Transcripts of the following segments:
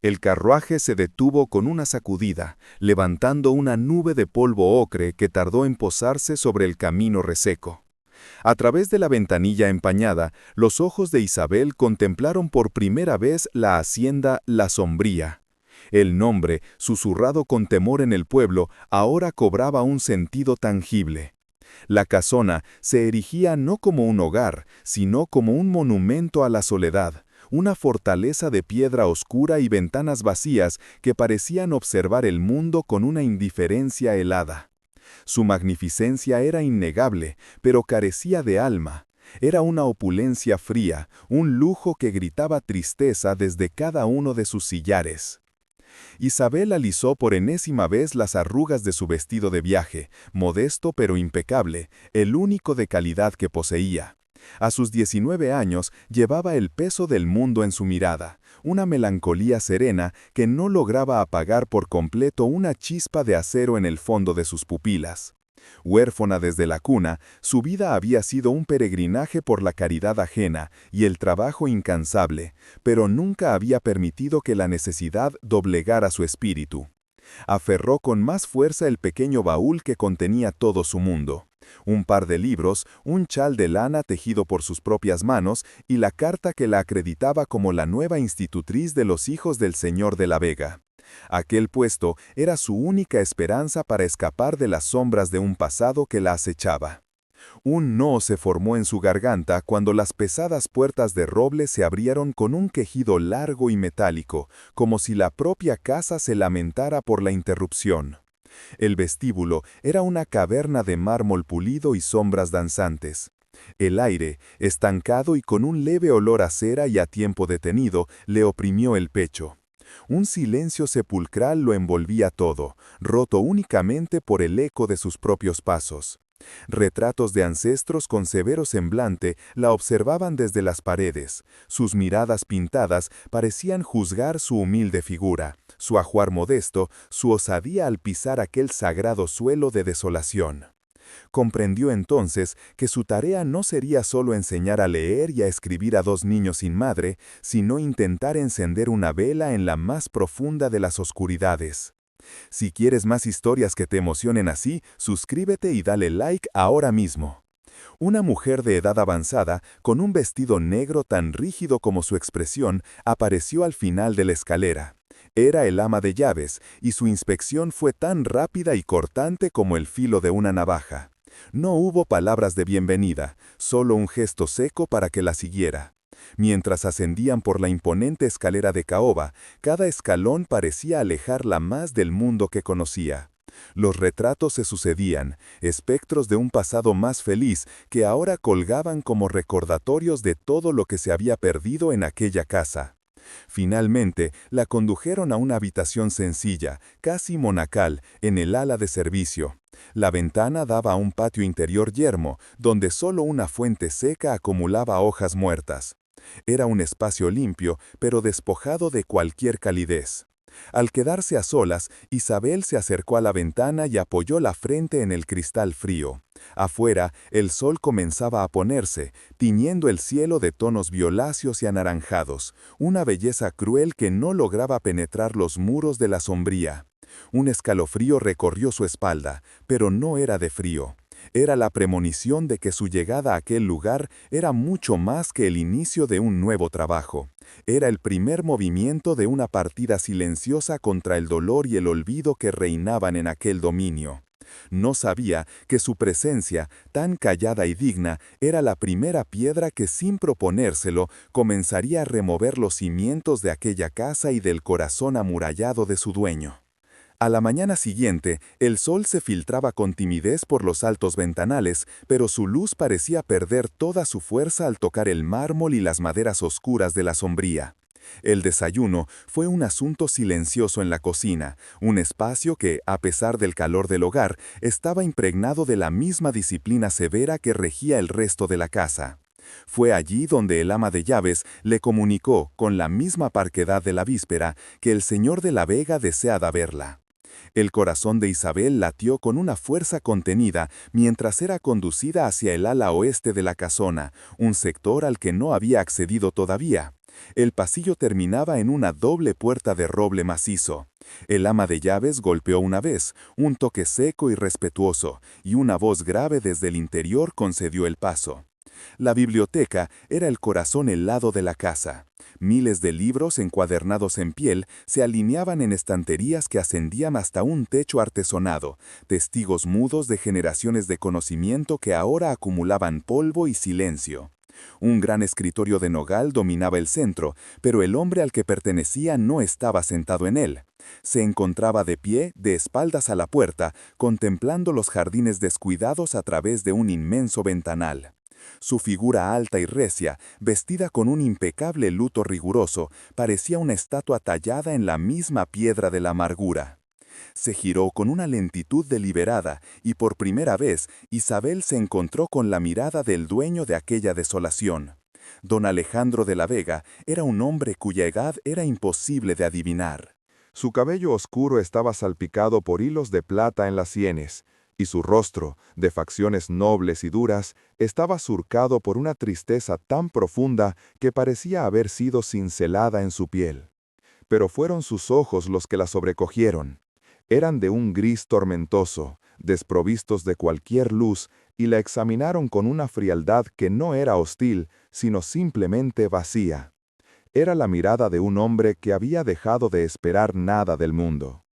El carruaje se detuvo con una sacudida, levantando una nube de polvo ocre que tardó en posarse sobre el camino reseco. A través de la ventanilla empañada, los ojos de Isabel contemplaron por primera vez la hacienda La Sombría. El nombre, susurrado con temor en el pueblo, ahora cobraba un sentido tangible. La casona se erigía no como un hogar, sino como un monumento a la soledad, una fortaleza de piedra oscura y ventanas vacías que parecían observar el mundo con una indiferencia helada. Su magnificencia era innegable, pero carecía de alma. Era una opulencia fría, un lujo que gritaba tristeza desde cada uno de sus sillares. Isabel alisó por enésima vez las arrugas de su vestido de viaje, modesto pero impecable, el único de calidad que poseía. A sus 19 años llevaba el peso del mundo en su mirada, una melancolía serena que no lograba apagar por completo una chispa de acero en el fondo de sus pupilas. Huérfana desde la cuna, su vida había sido un peregrinaje por la caridad ajena y el trabajo incansable, pero nunca había permitido que la necesidad doblegara su espíritu. Aferró con más fuerza el pequeño baúl que contenía todo su mundo. Un par de libros, un chal de lana tejido por sus propias manos y la carta que la acreditaba como la nueva institutriz de los hijos del señor de la Vega. Aquel puesto era su única esperanza para escapar de las sombras de un pasado que la acechaba. Un no se formó en su garganta cuando las pesadas puertas de roble se abrieron con un quejido largo y metálico, como si la propia casa se lamentara por la interrupción. El vestíbulo era una caverna de mármol pulido y sombras danzantes. El aire, estancado y con un leve olor a cera y a tiempo detenido, le oprimió el pecho. Un silencio sepulcral lo envolvía todo, roto únicamente por el eco de sus propios pasos. Retratos de ancestros con severo semblante la observaban desde las paredes. Sus miradas pintadas parecían juzgar su humilde figura, su ajuar modesto, su osadía al pisar aquel sagrado suelo de desolación. Comprendió entonces que su tarea no sería solo enseñar a leer y a escribir a dos niños sin madre, sino intentar encender una vela en la más profunda de las oscuridades. Si quieres más historias que te emocionen así, suscríbete y dale like ahora mismo. Una mujer de edad avanzada, con un vestido negro tan rígido como su expresión, apareció al final de la escalera. Era el ama de llaves, y su inspección fue tan rápida y cortante como el filo de una navaja. No hubo palabras de bienvenida, solo un gesto seco para que la siguiera. Mientras ascendían por la imponente escalera de caoba, cada escalón parecía alejarla más del mundo que conocía. Los retratos se sucedían, espectros de un pasado más feliz que ahora colgaban como recordatorios de todo lo que se había perdido en aquella casa. Finalmente, la condujeron a una habitación sencilla, casi monacal, en el ala de servicio. La ventana daba a un patio interior yermo, donde solo una fuente seca acumulaba hojas muertas. Era un espacio limpio, pero despojado de cualquier calidez. Al quedarse a solas, Isabel se acercó a la ventana y apoyó la frente en el cristal frío. Afuera, el sol comenzaba a ponerse, tiñendo el cielo de tonos violáceos y anaranjados, una belleza cruel que no lograba penetrar los muros de la sombría. Un escalofrío recorrió su espalda, pero no era de frío. Era la premonición de que su llegada a aquel lugar era mucho más que el inicio de un nuevo trabajo. Era el primer movimiento de una partida silenciosa contra el dolor y el olvido que reinaban en aquel dominio. No sabía que su presencia, tan callada y digna, era la primera piedra que sin proponérselo comenzaría a remover los cimientos de aquella casa y del corazón amurallado de su dueño. A la mañana siguiente, el sol se filtraba con timidez por los altos ventanales, pero su luz parecía perder toda su fuerza al tocar el mármol y las maderas oscuras de la sombría. El desayuno fue un asunto silencioso en la cocina, un espacio que, a pesar del calor del hogar, estaba impregnado de la misma disciplina severa que regía el resto de la casa. Fue allí donde el ama de llaves le comunicó, con la misma parquedad de la víspera, que el señor de la Vega deseaba verla. El corazón de Isabel latió con una fuerza contenida mientras era conducida hacia el ala oeste de la casona, un sector al que no había accedido todavía. El pasillo terminaba en una doble puerta de roble macizo. El ama de llaves golpeó una vez, un toque seco y respetuoso, y una voz grave desde el interior concedió el paso. La biblioteca era el corazón helado de la casa. Miles de libros encuadernados en piel se alineaban en estanterías que ascendían hasta un techo artesonado, testigos mudos de generaciones de conocimiento que ahora acumulaban polvo y silencio. Un gran escritorio de nogal dominaba el centro, pero el hombre al que pertenecía no estaba sentado en él. Se encontraba de pie, de espaldas a la puerta, contemplando los jardines descuidados a través de un inmenso ventanal. Su figura alta y recia, vestida con un impecable luto riguroso, parecía una estatua tallada en la misma piedra de la amargura. Se giró con una lentitud deliberada y por primera vez Isabel se encontró con la mirada del dueño de aquella desolación. Don Alejandro de la Vega era un hombre cuya edad era imposible de adivinar. Su cabello oscuro estaba salpicado por hilos de plata en las sienes, y su rostro, de facciones nobles y duras, estaba surcado por una tristeza tan profunda que parecía haber sido cincelada en su piel. Pero fueron sus ojos los que la sobrecogieron. Eran de un gris tormentoso, desprovistos de cualquier luz, y la examinaron con una frialdad que no era hostil, sino simplemente vacía. Era la mirada de un hombre que había dejado de esperar nada del mundo.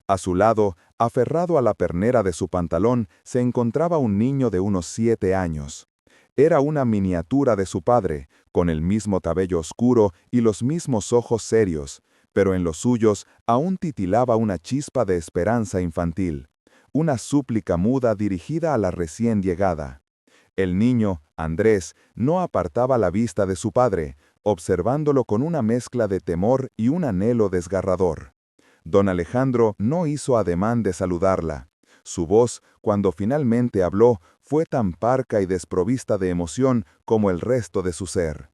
A su lado, aferrado a la pernera de su pantalón, se encontraba un niño de unos 7 años. Era una miniatura de su padre, con el mismo cabello oscuro y los mismos ojos serios, pero en los suyos aún titilaba una chispa de esperanza infantil, una súplica muda dirigida a la recién llegada. El niño, Andrés, no apartaba la vista de su padre, observándolo con una mezcla de temor y un anhelo desgarrador. Don Alejandro no hizo ademán de saludarla. Su voz, cuando finalmente habló, fue tan parca y desprovista de emoción como el resto de su ser.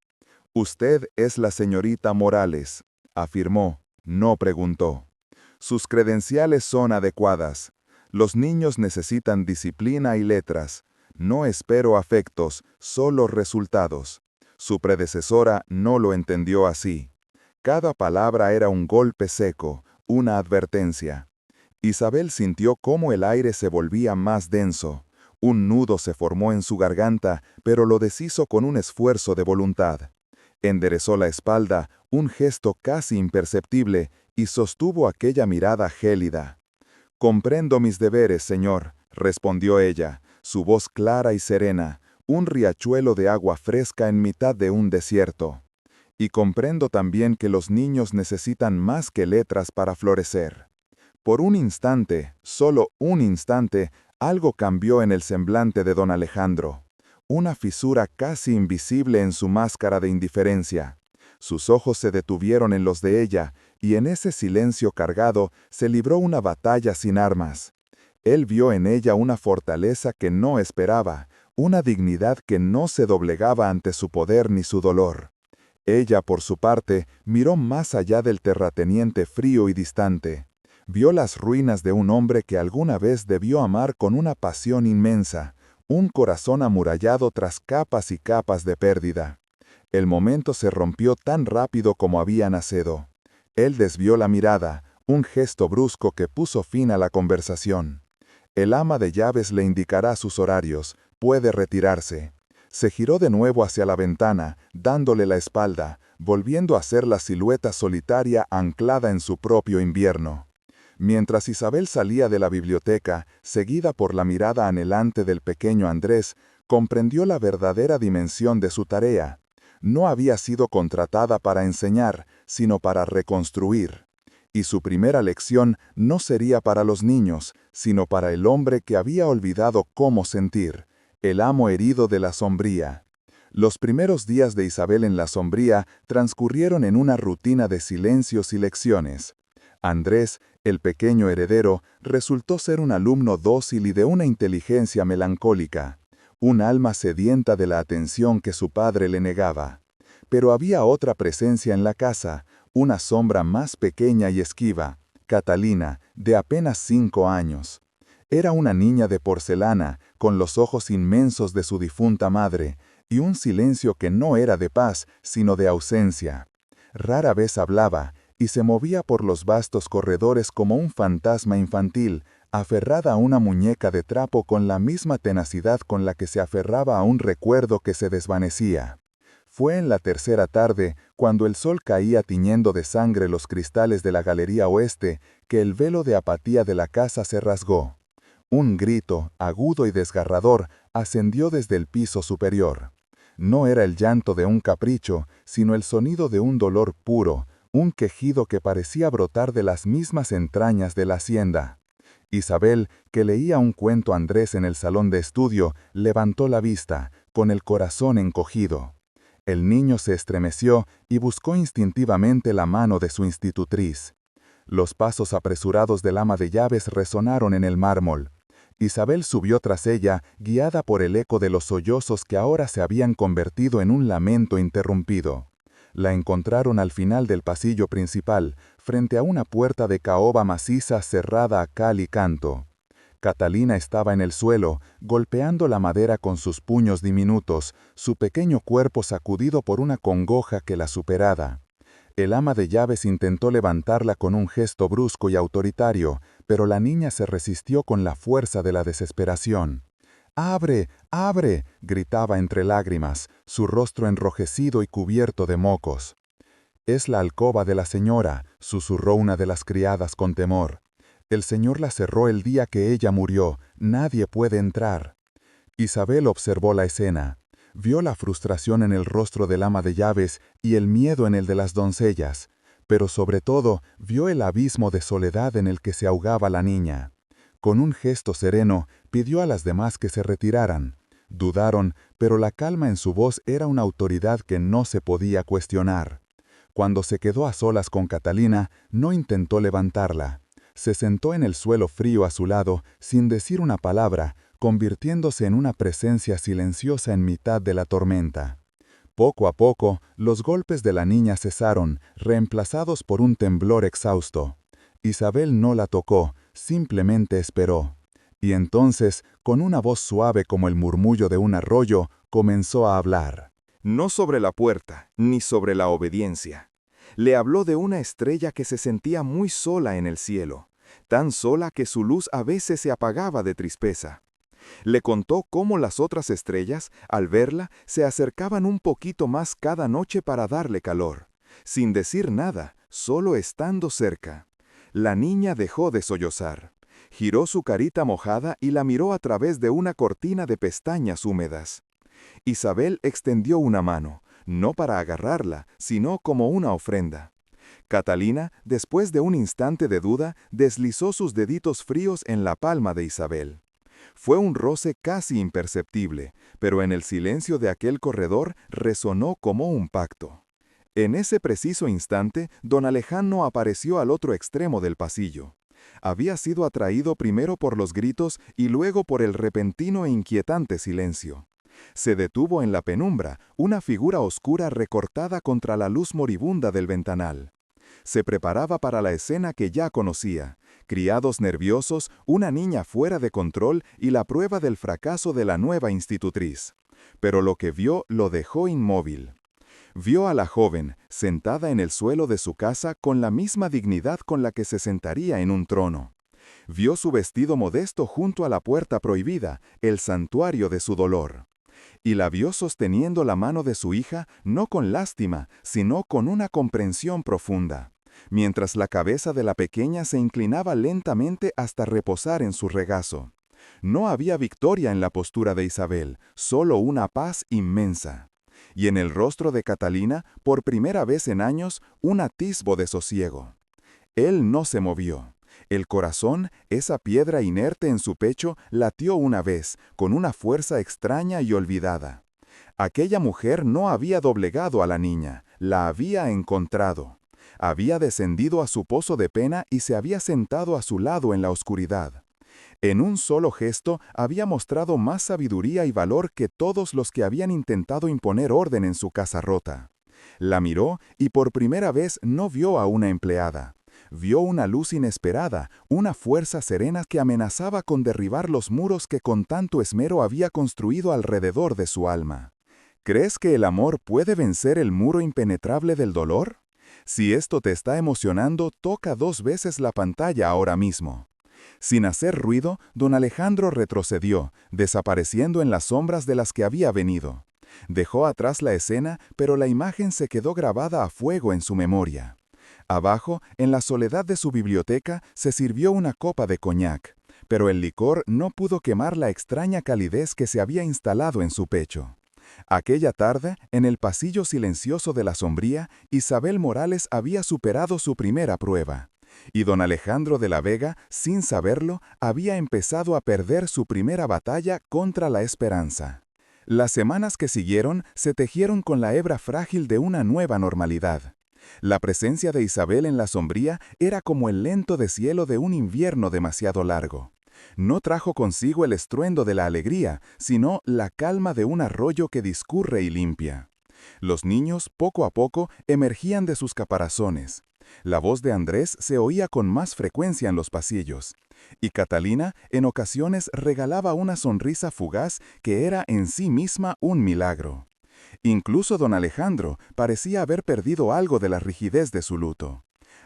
«Usted es la señorita Morales», afirmó, no preguntó. «Sus credenciales son adecuadas. Los niños necesitan disciplina y letras. No espero afectos, solo resultados. Su predecesora no lo entendió así. Cada palabra era un golpe seco, una advertencia. Isabel sintió cómo el aire se volvía más denso. Un nudo se formó en su garganta, pero lo deshizo con un esfuerzo de voluntad. Enderezó la espalda, un gesto casi imperceptible, y sostuvo aquella mirada gélida. «Comprendo mis deberes, señor», respondió ella, su voz clara y serena, un riachuelo de agua fresca en mitad de un desierto. «Y comprendo también que los niños necesitan más que letras para florecer». Por un instante, solo un instante, algo cambió en el semblante de don Alejandro. Una fisura casi invisible en su máscara de indiferencia. Sus ojos se detuvieron en los de ella, y en ese silencio cargado se libró una batalla sin armas. Él vio en ella una fortaleza que no esperaba, una dignidad que no se doblegaba ante su poder ni su dolor. Ella, por su parte, miró más allá del terrateniente frío y distante. Vio las ruinas de un hombre que alguna vez debió amar con una pasión inmensa, un corazón amurallado tras capas y capas de pérdida. El momento se rompió tan rápido como había nacido. Él desvió la mirada, un gesto brusco que puso fin a la conversación. El ama de llaves le indicará sus horarios, puede retirarse. Se giró de nuevo hacia la ventana, dándole la espalda, volviendo a ser la silueta solitaria anclada en su propio invierno. Mientras Isabel salía de la biblioteca, seguida por la mirada anhelante del pequeño Andrés, comprendió la verdadera dimensión de su tarea. No había sido contratada para enseñar, sino para reconstruir. Y su primera lección no sería para los niños, sino para el hombre que había olvidado cómo sentir, el amo herido de la sombría. Los primeros días de Isabel en la sombría transcurrieron en una rutina de silencios y lecciones. Andrés, el pequeño heredero, resultó ser un alumno dócil y de una inteligencia melancólica, un alma sedienta de la atención que su padre le negaba. Pero había otra presencia en la casa, una sombra más pequeña y esquiva, Catalina, de apenas 5 años. Era una niña de porcelana, con los ojos inmensos de su difunta madre, y un silencio que no era de paz, sino de ausencia. Rara vez hablaba, y se movía por los vastos corredores como un fantasma infantil, aferrada a una muñeca de trapo con la misma tenacidad con la que se aferraba a un recuerdo que se desvanecía. Fue en la tercera tarde, cuando el sol caía tiñendo de sangre los cristales de la galería oeste, que el velo de apatía de la casa se rasgó. Un grito, agudo y desgarrador, ascendió desde el piso superior. No era el llanto de un capricho, sino el sonido de un dolor puro, un quejido que parecía brotar de las mismas entrañas de la hacienda. Isabel, que leía un cuento a Andrés en el salón de estudio, levantó la vista, con el corazón encogido. El niño se estremeció y buscó instintivamente la mano de su institutriz. Los pasos apresurados del ama de llaves resonaron en el mármol. Isabel subió tras ella, guiada por el eco de los sollozos que ahora se habían convertido en un lamento interrumpido. La encontraron al final del pasillo principal, frente a una puerta de caoba maciza cerrada a cal y canto. Catalina estaba en el suelo, golpeando la madera con sus puños diminutos, su pequeño cuerpo sacudido por una congoja que la superaba. El ama de llaves intentó levantarla con un gesto brusco y autoritario, pero la niña se resistió con la fuerza de la desesperación. ¡Abre! ¡Abre!, gritaba entre lágrimas, su rostro enrojecido y cubierto de mocos. «Es la alcoba de la señora», susurró una de las criadas con temor. «El señor la cerró el día que ella murió, nadie puede entrar». Isabel observó la escena. Vio la frustración en el rostro del ama de llaves y el miedo en el de las doncellas, pero sobre todo vio el abismo de soledad en el que se ahogaba la niña. Con un gesto sereno, pidió a las demás que se retiraran. Dudaron, pero la calma en su voz era una autoridad que no se podía cuestionar. Cuando se quedó a solas con Catalina, no intentó levantarla. Se sentó en el suelo frío a su lado, sin decir una palabra, convirtiéndose en una presencia silenciosa en mitad de la tormenta. Poco a poco, los golpes de la niña cesaron, reemplazados por un temblor exhausto. Isabel no la tocó, simplemente esperó. Y entonces, con una voz suave como el murmullo de un arroyo, comenzó a hablar. No sobre la puerta, ni sobre la obediencia. Le habló de una estrella que se sentía muy sola en el cielo, tan sola que su luz a veces se apagaba de tristeza. Le contó cómo las otras estrellas, al verla, se acercaban un poquito más cada noche para darle calor, sin decir nada, solo estando cerca. La niña dejó de sollozar. Giró su carita mojada y la miró a través de una cortina de pestañas húmedas. Isabel extendió una mano, no para agarrarla, sino como una ofrenda. Catalina, después de un instante de duda, deslizó sus deditos fríos en la palma de Isabel. Fue un roce casi imperceptible, pero en el silencio de aquel corredor resonó como un pacto. En ese preciso instante, don Alejandro apareció al otro extremo del pasillo. Había sido atraído primero por los gritos y luego por el repentino e inquietante silencio. Se detuvo en la penumbra, una figura oscura recortada contra la luz moribunda del ventanal. Se preparaba para la escena que ya conocía: criados nerviosos, una niña fuera de control y la prueba del fracaso de la nueva institutriz. Pero lo que vio lo dejó inmóvil. Vio a la joven, sentada en el suelo de su casa con la misma dignidad con la que se sentaría en un trono. Vio su vestido modesto junto a la puerta prohibida, el santuario de su dolor. Y la vio sosteniendo la mano de su hija, no con lástima, sino con una comprensión profunda, mientras la cabeza de la pequeña se inclinaba lentamente hasta reposar en su regazo. No había victoria en la postura de Isabel, solo una paz inmensa. Y en el rostro de Catalina, por primera vez en años, un atisbo de sosiego. Él no se movió. El corazón, esa piedra inerte en su pecho, latió una vez, con una fuerza extraña y olvidada. Aquella mujer no había doblegado a la niña, la había encontrado. Había descendido a su pozo de pena y se había sentado a su lado en la oscuridad. En un solo gesto había mostrado más sabiduría y valor que todos los que habían intentado imponer orden en su casa rota. La miró y por primera vez no vio a una empleada. Vio una luz inesperada, una fuerza serena que amenazaba con derribar los muros que con tanto esmero había construido alrededor de su alma. ¿Crees que el amor puede vencer el muro impenetrable del dolor? Si esto te está emocionando, toca 2 veces la pantalla ahora mismo. Sin hacer ruido, don Alejandro retrocedió, desapareciendo en las sombras de las que había venido. Dejó atrás la escena, pero la imagen se quedó grabada a fuego en su memoria. Abajo, en la soledad de su biblioteca, se sirvió una copa de coñac, pero el licor no pudo quemar la extraña calidez que se había instalado en su pecho. Aquella tarde, en el pasillo silencioso de la sombría, Isabel Morales había superado su primera prueba. Y don Alejandro de la Vega, sin saberlo, había empezado a perder su primera batalla contra la esperanza. Las semanas que siguieron se tejieron con la hebra frágil de una nueva normalidad. La presencia de Isabel en la sombría era como el lento deshielo de un invierno demasiado largo. No trajo consigo el estruendo de la alegría, sino la calma de un arroyo que discurre y limpia. Los niños, poco a poco, emergían de sus caparazones. La voz de Andrés se oía con más frecuencia en los pasillos. Y Catalina, en ocasiones, regalaba una sonrisa fugaz que era en sí misma un milagro. Incluso don Alejandro parecía haber perdido algo de la rigidez de su luto.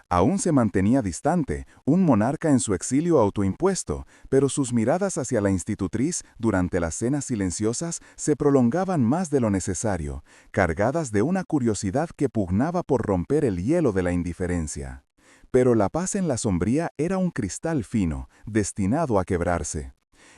Aún se mantenía distante, un monarca en su exilio autoimpuesto, pero sus miradas hacia la institutriz durante las cenas silenciosas se prolongaban más de lo necesario, cargadas de una curiosidad que pugnaba por romper el hielo de la indiferencia. Pero la paz en la sombría era un cristal fino, destinado a quebrarse.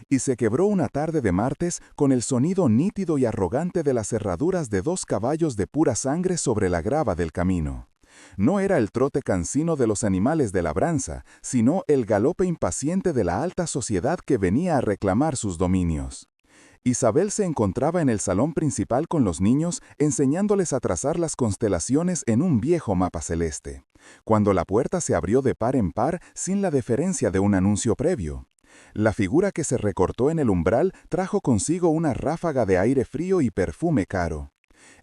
Y se quebró una tarde de martes con el sonido nítido y arrogante de las herraduras de 2 caballos de pura sangre sobre la grava del camino. No era el trote cansino de los animales de labranza, sino el galope impaciente de la alta sociedad que venía a reclamar sus dominios. Isabel se encontraba en el salón principal con los niños, enseñándoles a trazar las constelaciones en un viejo mapa celeste, cuando la puerta se abrió de par en par sin la deferencia de un anuncio previo. La figura que se recortó en el umbral trajo consigo una ráfaga de aire frío y perfume caro.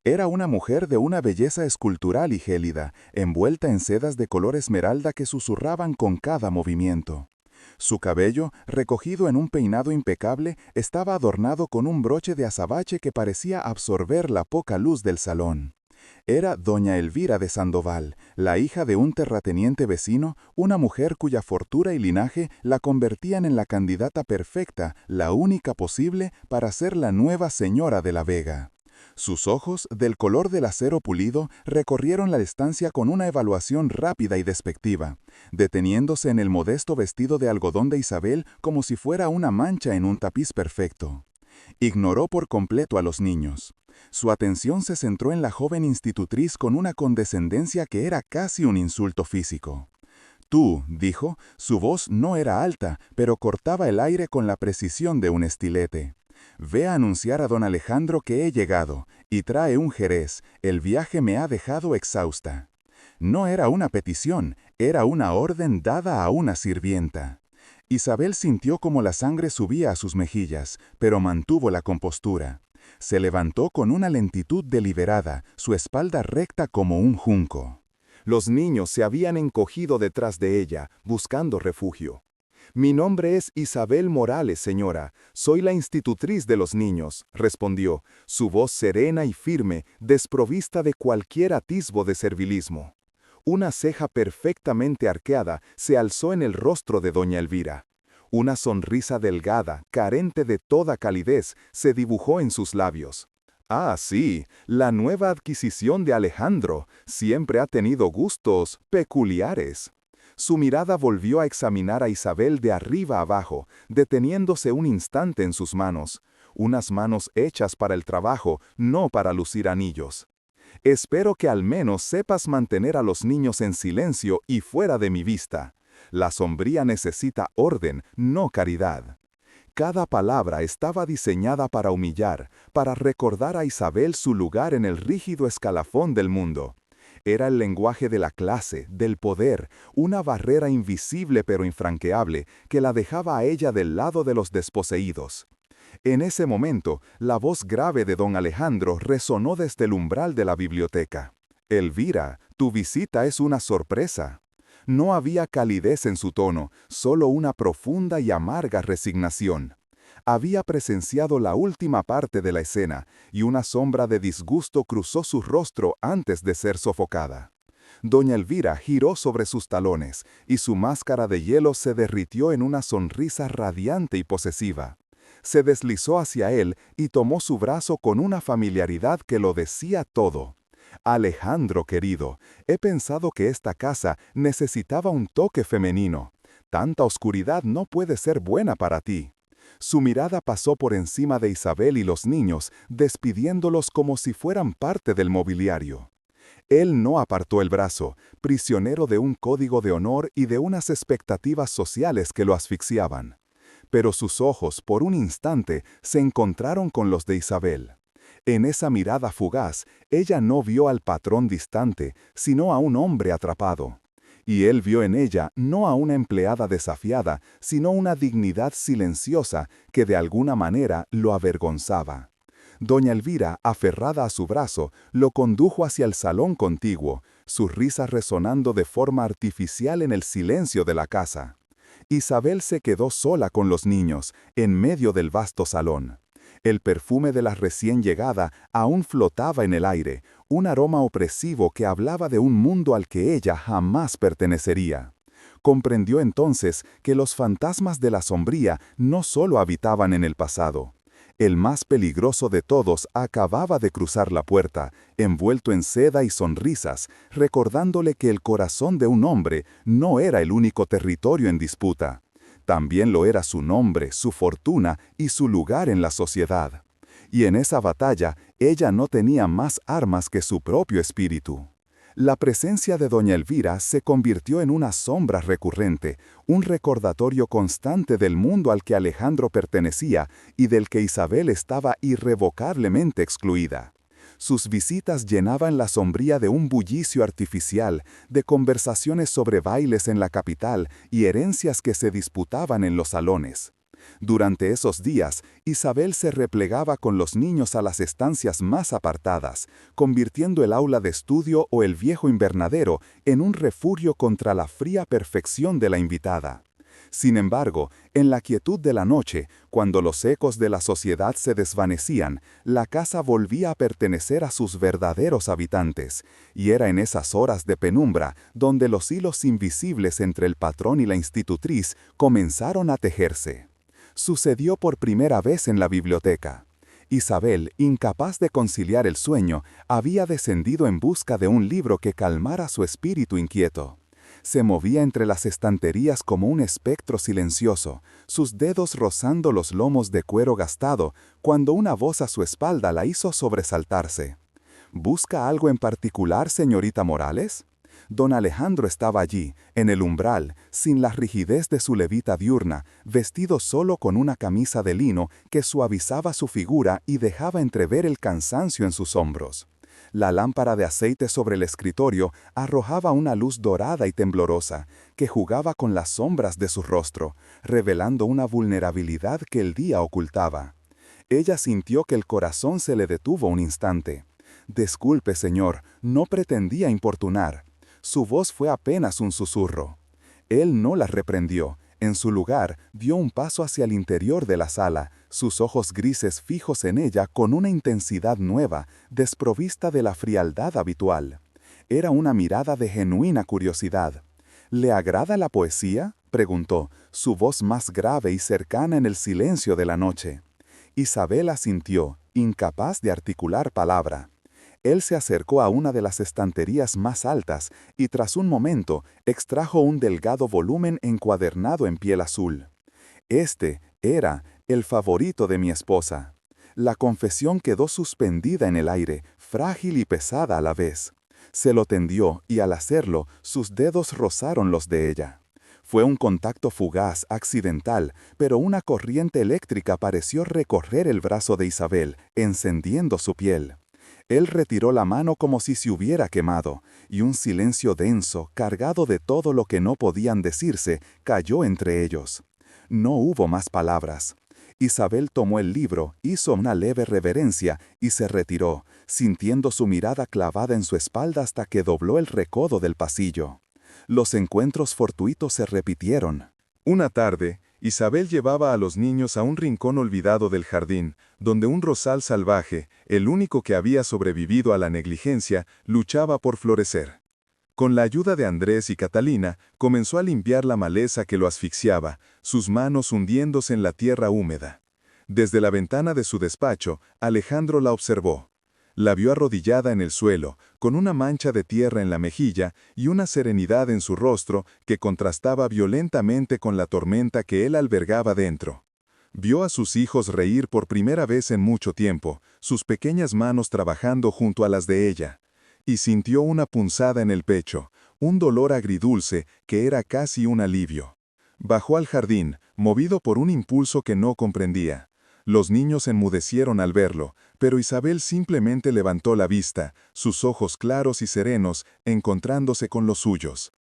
Era una mujer de una belleza escultural y gélida, envuelta en sedas de color esmeralda que susurraban con cada movimiento. Su cabello, recogido en un peinado impecable, estaba adornado con un broche de azabache que parecía absorber la poca luz del salón. Era doña Elvira de Sandoval, la hija de un terrateniente vecino, una mujer cuya fortuna y linaje la convertían en la candidata perfecta, la única posible, para ser la nueva señora de la Vega. Sus ojos, del color del acero pulido, recorrieron la estancia con una evaluación rápida y despectiva, deteniéndose en el modesto vestido de algodón de Isabel como si fuera una mancha en un tapiz perfecto. Ignoró por completo a los niños. Su atención se centró en la joven institutriz con una condescendencia que era casi un insulto físico. Tú, dijo, su voz no era alta, pero cortaba el aire con la precisión de un estilete. Ve a anunciar a don Alejandro que he llegado, y trae un jerez, el viaje me ha dejado exhausta. No era una petición, era una orden dada a una sirvienta. Isabel sintió como la sangre subía a sus mejillas, pero mantuvo la compostura. Se levantó con una lentitud deliberada, su espalda recta como un junco. Los niños se habían encogido detrás de ella, buscando refugio. «Mi nombre es Isabel Morales, señora. Soy la institutriz de los niños», respondió, su voz serena y firme, desprovista de cualquier atisbo de servilismo. Una ceja perfectamente arqueada se alzó en el rostro de doña Elvira. Una sonrisa delgada, carente de toda calidez, se dibujó en sus labios. «Ah, sí, la nueva adquisición de Alejandro siempre ha tenido gustos peculiares». Su mirada volvió a examinar a Isabel de arriba abajo, deteniéndose un instante en sus manos. Unas manos hechas para el trabajo, no para lucir anillos. «Espero que al menos sepas mantener a los niños en silencio y fuera de mi vista. La sombría necesita orden, no caridad». Cada palabra estaba diseñada para humillar, para recordar a Isabel su lugar en el rígido escalafón del mundo. Era el lenguaje de la clase, del poder, una barrera invisible pero infranqueable que la dejaba a ella del lado de los desposeídos. En ese momento, la voz grave de don Alejandro resonó desde el umbral de la biblioteca. «Elvira, tu visita es una sorpresa». No había calidez en su tono, solo una profunda y amarga resignación. Había presenciado la última parte de la escena, y una sombra de disgusto cruzó su rostro antes de ser sofocada. Doña Elvira giró sobre sus talones, y su máscara de hielo se derritió en una sonrisa radiante y posesiva. Se deslizó hacia él y tomó su brazo con una familiaridad que lo decía todo. Alejandro, querido, he pensado que esta casa necesitaba un toque femenino. Tanta oscuridad no puede ser buena para ti. Su mirada pasó por encima de Isabel y los niños, despidiéndolos como si fueran parte del mobiliario. Él no apartó el brazo, prisionero de un código de honor y de unas expectativas sociales que lo asfixiaban. Pero sus ojos, por un instante, se encontraron con los de Isabel. En esa mirada fugaz, ella no vio al patrón distante, sino a un hombre atrapado. Y él vio en ella no a una empleada desafiada, sino una dignidad silenciosa que de alguna manera lo avergonzaba. Doña Elvira, aferrada a su brazo, lo condujo hacia el salón contiguo, sus risas resonando de forma artificial en el silencio de la casa. Isabel se quedó sola con los niños, en medio del vasto salón. El perfume de la recién llegada aún flotaba en el aire, un aroma opresivo que hablaba de un mundo al que ella jamás pertenecería. Comprendió entonces que los fantasmas de la sombría no solo habitaban en el pasado. El más peligroso de todos acababa de cruzar la puerta, envuelto en seda y sonrisas, recordándole que el corazón de un hombre no era el único territorio en disputa. También lo era su nombre, su fortuna y su lugar en la sociedad. Y en esa batalla, ella no tenía más armas que su propio espíritu. La presencia de doña Elvira se convirtió en una sombra recurrente, un recordatorio constante del mundo al que Alejandro pertenecía y del que Isabel estaba irrevocablemente excluida. Sus visitas llenaban la sombría de un bullicio artificial, de conversaciones sobre bailes en la capital y herencias que se disputaban en los salones. Durante esos días, Isabel se replegaba con los niños a las estancias más apartadas, convirtiendo el aula de estudio o el viejo invernadero en un refugio contra la fría perfección de la invitada. Sin embargo, en la quietud de la noche, cuando los ecos de la sociedad se desvanecían, la casa volvía a pertenecer a sus verdaderos habitantes, y era en esas horas de penumbra donde los hilos invisibles entre el patrón y la institutriz comenzaron a tejerse. Sucedió por primera vez en la biblioteca. Isabel, incapaz de conciliar el sueño, había descendido en busca de un libro que calmara su espíritu inquieto. Se movía entre las estanterías como un espectro silencioso, sus dedos rozando los lomos de cuero gastado, cuando una voz a su espalda la hizo sobresaltarse. ¿Busca algo en particular, señorita Morales? Don Alejandro estaba allí, en el umbral, sin la rigidez de su levita diurna, vestido solo con una camisa de lino que suavizaba su figura y dejaba entrever el cansancio en sus hombros. La lámpara de aceite sobre el escritorio arrojaba una luz dorada y temblorosa, que jugaba con las sombras de su rostro, revelando una vulnerabilidad que el día ocultaba. Ella sintió que el corazón se le detuvo un instante. «Disculpe, señor, no pretendía importunar». Su voz fue apenas un susurro. Él no la reprendió. En su lugar, dio un paso hacia el interior de la sala, sus ojos grises fijos en ella con una intensidad nueva, desprovista de la frialdad habitual. Era una mirada de genuina curiosidad. «¿Le agrada la poesía?», preguntó, su voz más grave y cercana en el silencio de la noche. Isabel asintió, incapaz de articular palabra. Él se acercó a una de las estanterías más altas y tras un momento extrajo un delgado volumen encuadernado en piel azul. Este era el favorito de mi esposa. La confesión quedó suspendida en el aire, frágil y pesada a la vez. Se lo tendió y al hacerlo, sus dedos rozaron los de ella. Fue un contacto fugaz, accidental, pero una corriente eléctrica pareció recorrer el brazo de Isabel, encendiendo su piel. Él retiró la mano como si se hubiera quemado, y un silencio denso, cargado de todo lo que no podían decirse, cayó entre ellos. No hubo más palabras. Isabel tomó el libro, hizo una leve reverencia y se retiró, sintiendo su mirada clavada en su espalda hasta que dobló el recodo del pasillo. Los encuentros fortuitos se repitieron. Una tarde, Isabel llevaba a los niños a un rincón olvidado del jardín, donde un rosal salvaje, el único que había sobrevivido a la negligencia, luchaba por florecer. Con la ayuda de Andrés y Catalina, comenzó a limpiar la maleza que lo asfixiaba, sus manos hundiéndose en la tierra húmeda. Desde la ventana de su despacho, Alejandro la observó. La vio arrodillada en el suelo, con una mancha de tierra en la mejilla y una serenidad en su rostro que contrastaba violentamente con la tormenta que él albergaba dentro. Vio a sus hijos reír por primera vez en mucho tiempo, sus pequeñas manos trabajando junto a las de ella. Y sintió una punzada en el pecho, un dolor agridulce que era casi un alivio. Bajó al jardín, movido por un impulso que no comprendía. Los niños enmudecieron al verlo, pero Isabel simplemente levantó la vista, sus ojos claros y serenos, encontrándose con los suyos.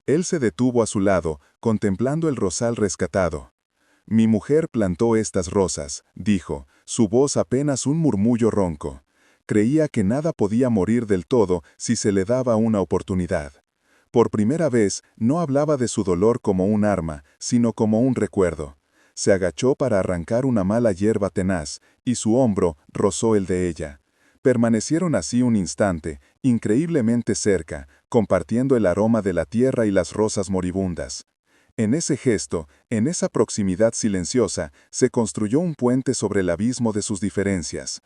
Él se detuvo a su lado, contemplando el rosal rescatado. «Mi mujer plantó estas rosas», dijo, su voz apenas un murmullo ronco. Creía que nada podía morir del todo si se le daba una oportunidad. Por primera vez, no hablaba de su dolor como un arma, sino como un recuerdo. Se agachó para arrancar una mala hierba tenaz, y su hombro rozó el de ella. Permanecieron así un instante, increíblemente cerca, compartiendo el aroma de la tierra y las rosas moribundas. En ese gesto, en esa proximidad silenciosa, se construyó un puente sobre el abismo de sus diferencias.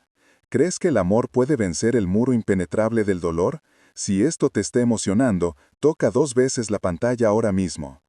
¿Crees que el amor puede vencer el muro impenetrable del dolor? Si esto te está emocionando, toca 2 veces la pantalla ahora mismo.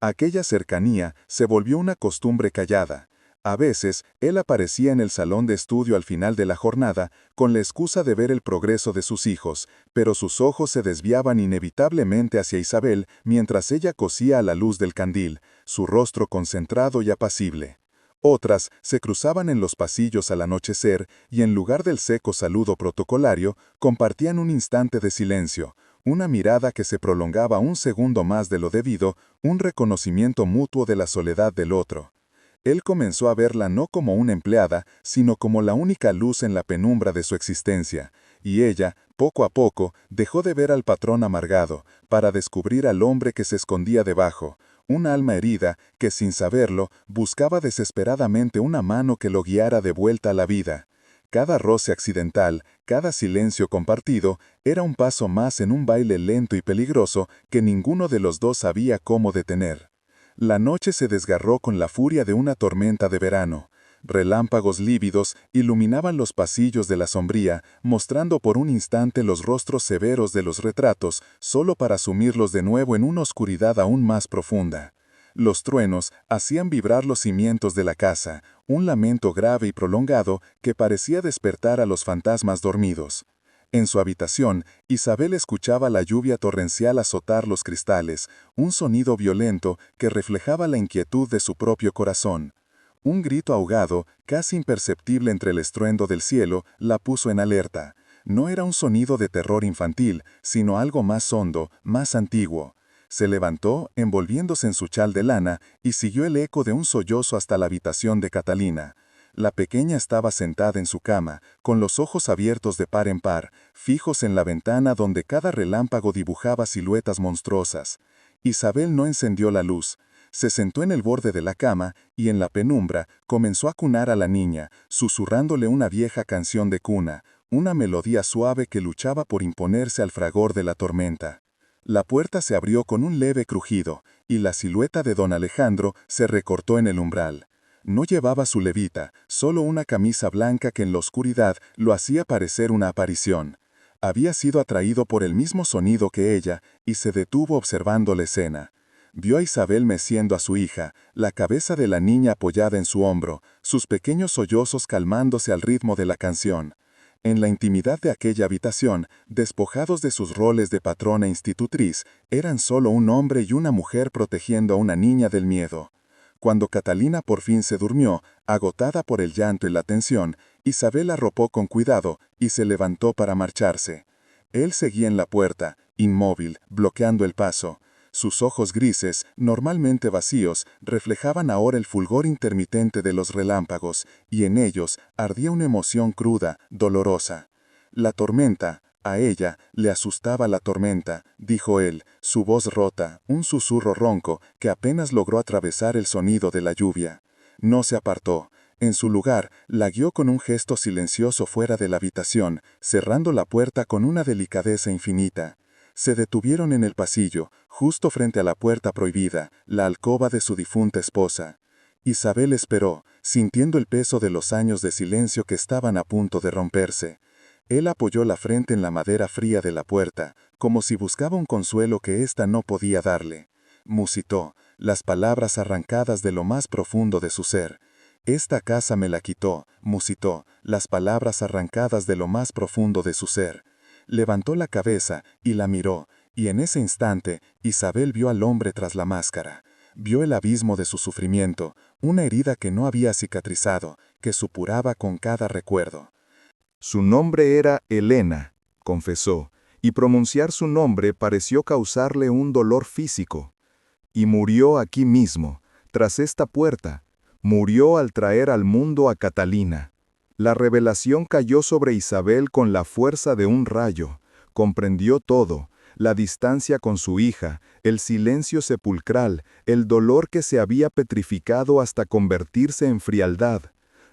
Aquella cercanía se volvió una costumbre callada. A veces, él aparecía en el salón de estudio al final de la jornada, con la excusa de ver el progreso de sus hijos, pero sus ojos se desviaban inevitablemente hacia Isabel mientras ella cosía a la luz del candil, su rostro concentrado y apacible. Otras se cruzaban en los pasillos al anochecer y en lugar del seco saludo protocolario, compartían un instante de silencio, una mirada que se prolongaba un segundo más de lo debido, un reconocimiento mutuo de la soledad del otro. Él comenzó a verla no como una empleada, sino como la única luz en la penumbra de su existencia, y ella, poco a poco, dejó de ver al patrón amargado, para descubrir al hombre que se escondía debajo, un alma herida que, sin saberlo, buscaba desesperadamente una mano que lo guiara de vuelta a la vida. Cada roce accidental, cada silencio compartido, era un paso más en un baile lento y peligroso que ninguno de los dos sabía cómo detener. La noche se desgarró con la furia de una tormenta de verano. Relámpagos lívidos iluminaban los pasillos de la sombría, mostrando por un instante los rostros severos de los retratos, solo para sumirlos de nuevo en una oscuridad aún más profunda. Los truenos hacían vibrar los cimientos de la casa, un lamento grave y prolongado que parecía despertar a los fantasmas dormidos. En su habitación, Isabel escuchaba la lluvia torrencial azotar los cristales, un sonido violento que reflejaba la inquietud de su propio corazón. Un grito ahogado, casi imperceptible entre el estruendo del cielo, la puso en alerta. No era un sonido de terror infantil, sino algo más hondo, más antiguo. Se levantó, envolviéndose en su chal de lana, y siguió el eco de un sollozo hasta la habitación de Catalina. La pequeña estaba sentada en su cama, con los ojos abiertos de par en par, fijos en la ventana donde cada relámpago dibujaba siluetas monstruosas. Isabel no encendió la luz. Se sentó en el borde de la cama y en la penumbra comenzó a cunar a la niña, susurrándole una vieja canción de cuna, una melodía suave que luchaba por imponerse al fragor de la tormenta. La puerta se abrió con un leve crujido, y la silueta de don Alejandro se recortó en el umbral. No llevaba su levita, solo una camisa blanca que en la oscuridad lo hacía parecer una aparición. Había sido atraído por el mismo sonido que ella, y se detuvo observando la escena. Vio a Isabel meciendo a su hija, la cabeza de la niña apoyada en su hombro, sus pequeños sollozos calmándose al ritmo de la canción. En la intimidad de aquella habitación, despojados de sus roles de patrona e institutriz, eran solo un hombre y una mujer protegiendo a una niña del miedo. Cuando Catalina por fin se durmió, agotada por el llanto y la tensión, Isabel la arropó con cuidado y se levantó para marcharse. Él seguía en la puerta, inmóvil, bloqueando el paso. Sus ojos grises, normalmente vacíos, reflejaban ahora el fulgor intermitente de los relámpagos, y en ellos ardía una emoción cruda, dolorosa. La tormenta, a ella le asustaba la tormenta, dijo él, su voz rota, un susurro ronco que apenas logró atravesar el sonido de la lluvia. No se apartó. En su lugar, la guió con un gesto silencioso fuera de la habitación, cerrando la puerta con una delicadeza infinita. Se detuvieron en el pasillo, justo frente a la puerta prohibida, la alcoba de su difunta esposa. Isabel esperó, sintiendo el peso de los años de silencio que estaban a punto de romperse. Él apoyó la frente en la madera fría de la puerta, como si buscaba un consuelo que ésta no podía darle. Musitó, las palabras arrancadas de lo más profundo de su ser. Esta casa me la quitó, musitó, las palabras arrancadas de lo más profundo de su ser. Levantó la cabeza y la miró, y en ese instante Isabel vio al hombre tras la máscara. Vio el abismo de su sufrimiento, una herida que no había cicatrizado, que supuraba con cada recuerdo. Su nombre era Elena, confesó, y pronunciar su nombre pareció causarle un dolor físico. Y murió aquí mismo, tras esta puerta. Murió al traer al mundo a Catalina. La revelación cayó sobre Isabel con la fuerza de un rayo. Comprendió todo, la distancia con su hija, el silencio sepulcral, el dolor que se había petrificado hasta convertirse en frialdad.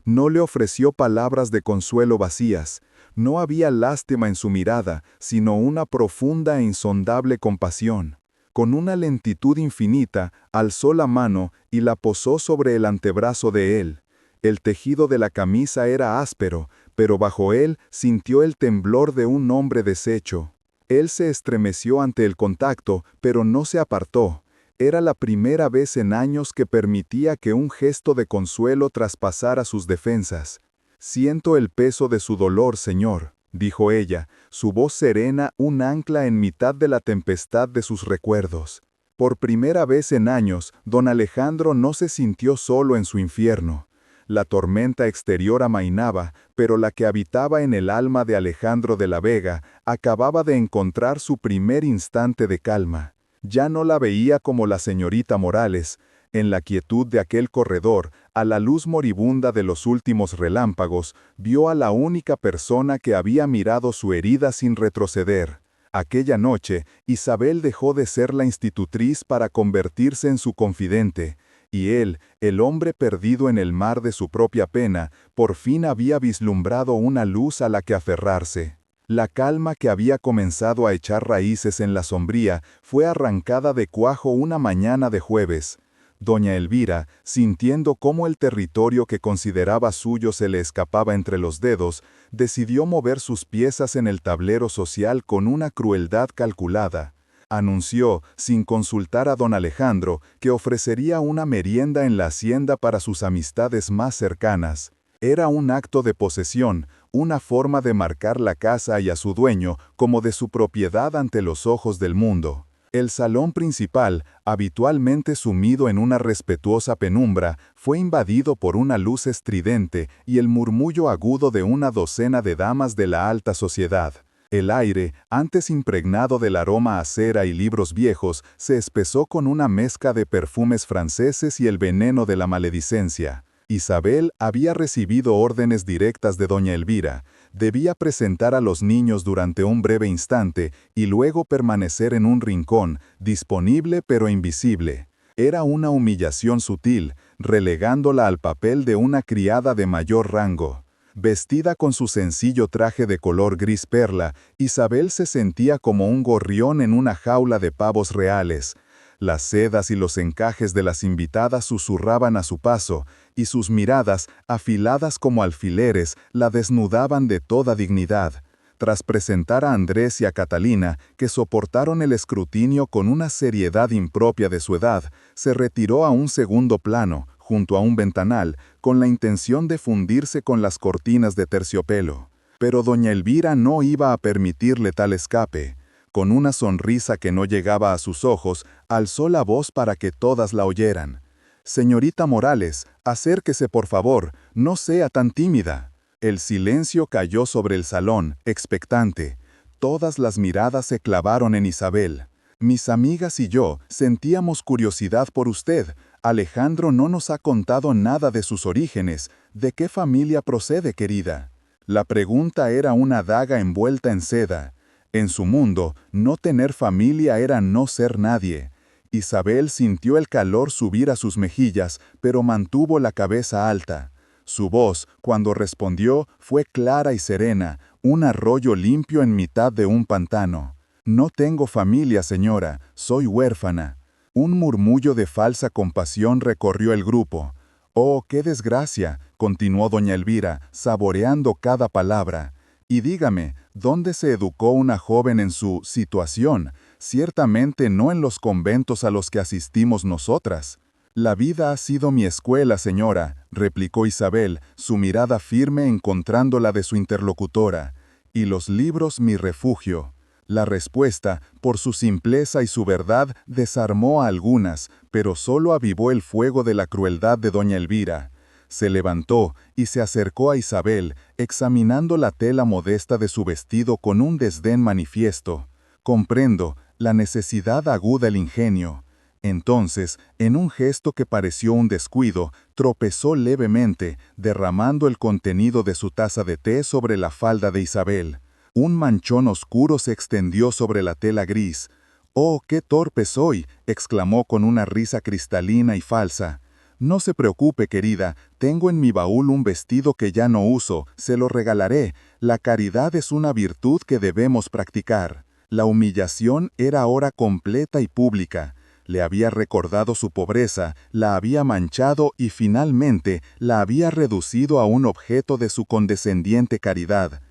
No le ofreció palabras de consuelo vacías. No había lástima en su mirada, sino una profunda e insondable compasión. Con una lentitud infinita, alzó la mano y la posó sobre el antebrazo de él. El tejido de la camisa era áspero, pero bajo él sintió el temblor de un hombre deshecho. Él se estremeció ante el contacto, pero no se apartó. Era la primera vez en años que permitía que un gesto de consuelo traspasara sus defensas. «Siento el peso de su dolor, señor», dijo ella, su voz serena un ancla en mitad de la tempestad de sus recuerdos. Por primera vez en años, don Alejandro no se sintió solo en su infierno. La tormenta exterior amainaba, pero la que habitaba en el alma de Alejandro de la Vega acababa de encontrar su primer instante de calma. Ya no la veía como la señorita Morales. En la quietud de aquel corredor, a la luz moribunda de los últimos relámpagos, vio a la única persona que había mirado su herida sin retroceder. Aquella noche, Isabel dejó de ser la institutriz para convertirse en su confidente, y él, el hombre perdido en el mar de su propia pena, por fin había vislumbrado una luz a la que aferrarse. La calma que había comenzado a echar raíces en la sombría fue arrancada de cuajo una mañana de jueves. Doña Elvira, sintiendo cómo el territorio que consideraba suyo se le escapaba entre los dedos, decidió mover sus piezas en el tablero social con una crueldad calculada. Anunció, sin consultar a don Alejandro, que ofrecería una merienda en la hacienda para sus amistades más cercanas. Era un acto de posesión, una forma de marcar la casa y a su dueño como de su propiedad ante los ojos del mundo. El salón principal, habitualmente sumido en una respetuosa penumbra, fue invadido por una luz estridente y el murmullo agudo de una docena de damas de la alta sociedad. El aire, antes impregnado del aroma a cera y libros viejos, se espesó con una mezcla de perfumes franceses y el veneno de la maledicencia. Isabel había recibido órdenes directas de doña Elvira. Debía presentar a los niños durante un breve instante y luego permanecer en un rincón, disponible pero invisible. Era una humillación sutil, relegándola al papel de una criada de mayor rango. Vestida con su sencillo traje de color gris perla, Isabel se sentía como un gorrión en una jaula de pavos reales. Las sedas y los encajes de las invitadas susurraban a su paso, y sus miradas, afiladas como alfileres, la desnudaban de toda dignidad. Tras presentar a Andrés y a Catalina, que soportaron el escrutinio con una seriedad impropia de su edad, se retiró a un segundo plano, junto a un ventanal, con la intención de fundirse con las cortinas de terciopelo. Pero doña Elvira no iba a permitirle tal escape. Con una sonrisa que no llegaba a sus ojos, alzó la voz para que todas la oyeran. «Señorita Morales, acérquese por favor, no sea tan tímida». El silencio cayó sobre el salón, expectante. Todas las miradas se clavaron en Isabel. «Mis amigas y yo sentíamos curiosidad por usted. Alejandro no nos ha contado nada de sus orígenes. ¿De qué familia procede, querida?». La pregunta era una daga envuelta en seda. En su mundo, no tener familia era no ser nadie. Isabel sintió el calor subir a sus mejillas, pero mantuvo la cabeza alta. Su voz, cuando respondió, fue clara y serena, un arroyo limpio en mitad de un pantano. No tengo familia, señora, soy huérfana. Un murmullo de falsa compasión recorrió el grupo. «Oh, qué desgracia», continuó doña Elvira, saboreando cada palabra. «Y dígame, ¿dónde se educó una joven en su situación? Ciertamente no en los conventos a los que asistimos nosotras». «La vida ha sido mi escuela, señora», replicó Isabel, su mirada firme encontrando la de su interlocutora, «y los libros mi refugio». La respuesta, por su simpleza y su verdad, desarmó a algunas, pero solo avivó el fuego de la crueldad de doña Elvira. Se levantó y se acercó a Isabel, examinando la tela modesta de su vestido con un desdén manifiesto. «Comprendo, la necesidad aguda el ingenio». Entonces, en un gesto que pareció un descuido, tropezó levemente, derramando el contenido de su taza de té sobre la falda de Isabel. Un manchón oscuro se extendió sobre la tela gris. «¡Oh, qué torpe soy!», exclamó con una risa cristalina y falsa. «No se preocupe, querida, tengo en mi baúl un vestido que ya no uso, se lo regalaré. La caridad es una virtud que debemos practicar». La humillación era ahora completa y pública. Le había recordado su pobreza, la había manchado y finalmente la había reducido a un objeto de su condescendiente caridad.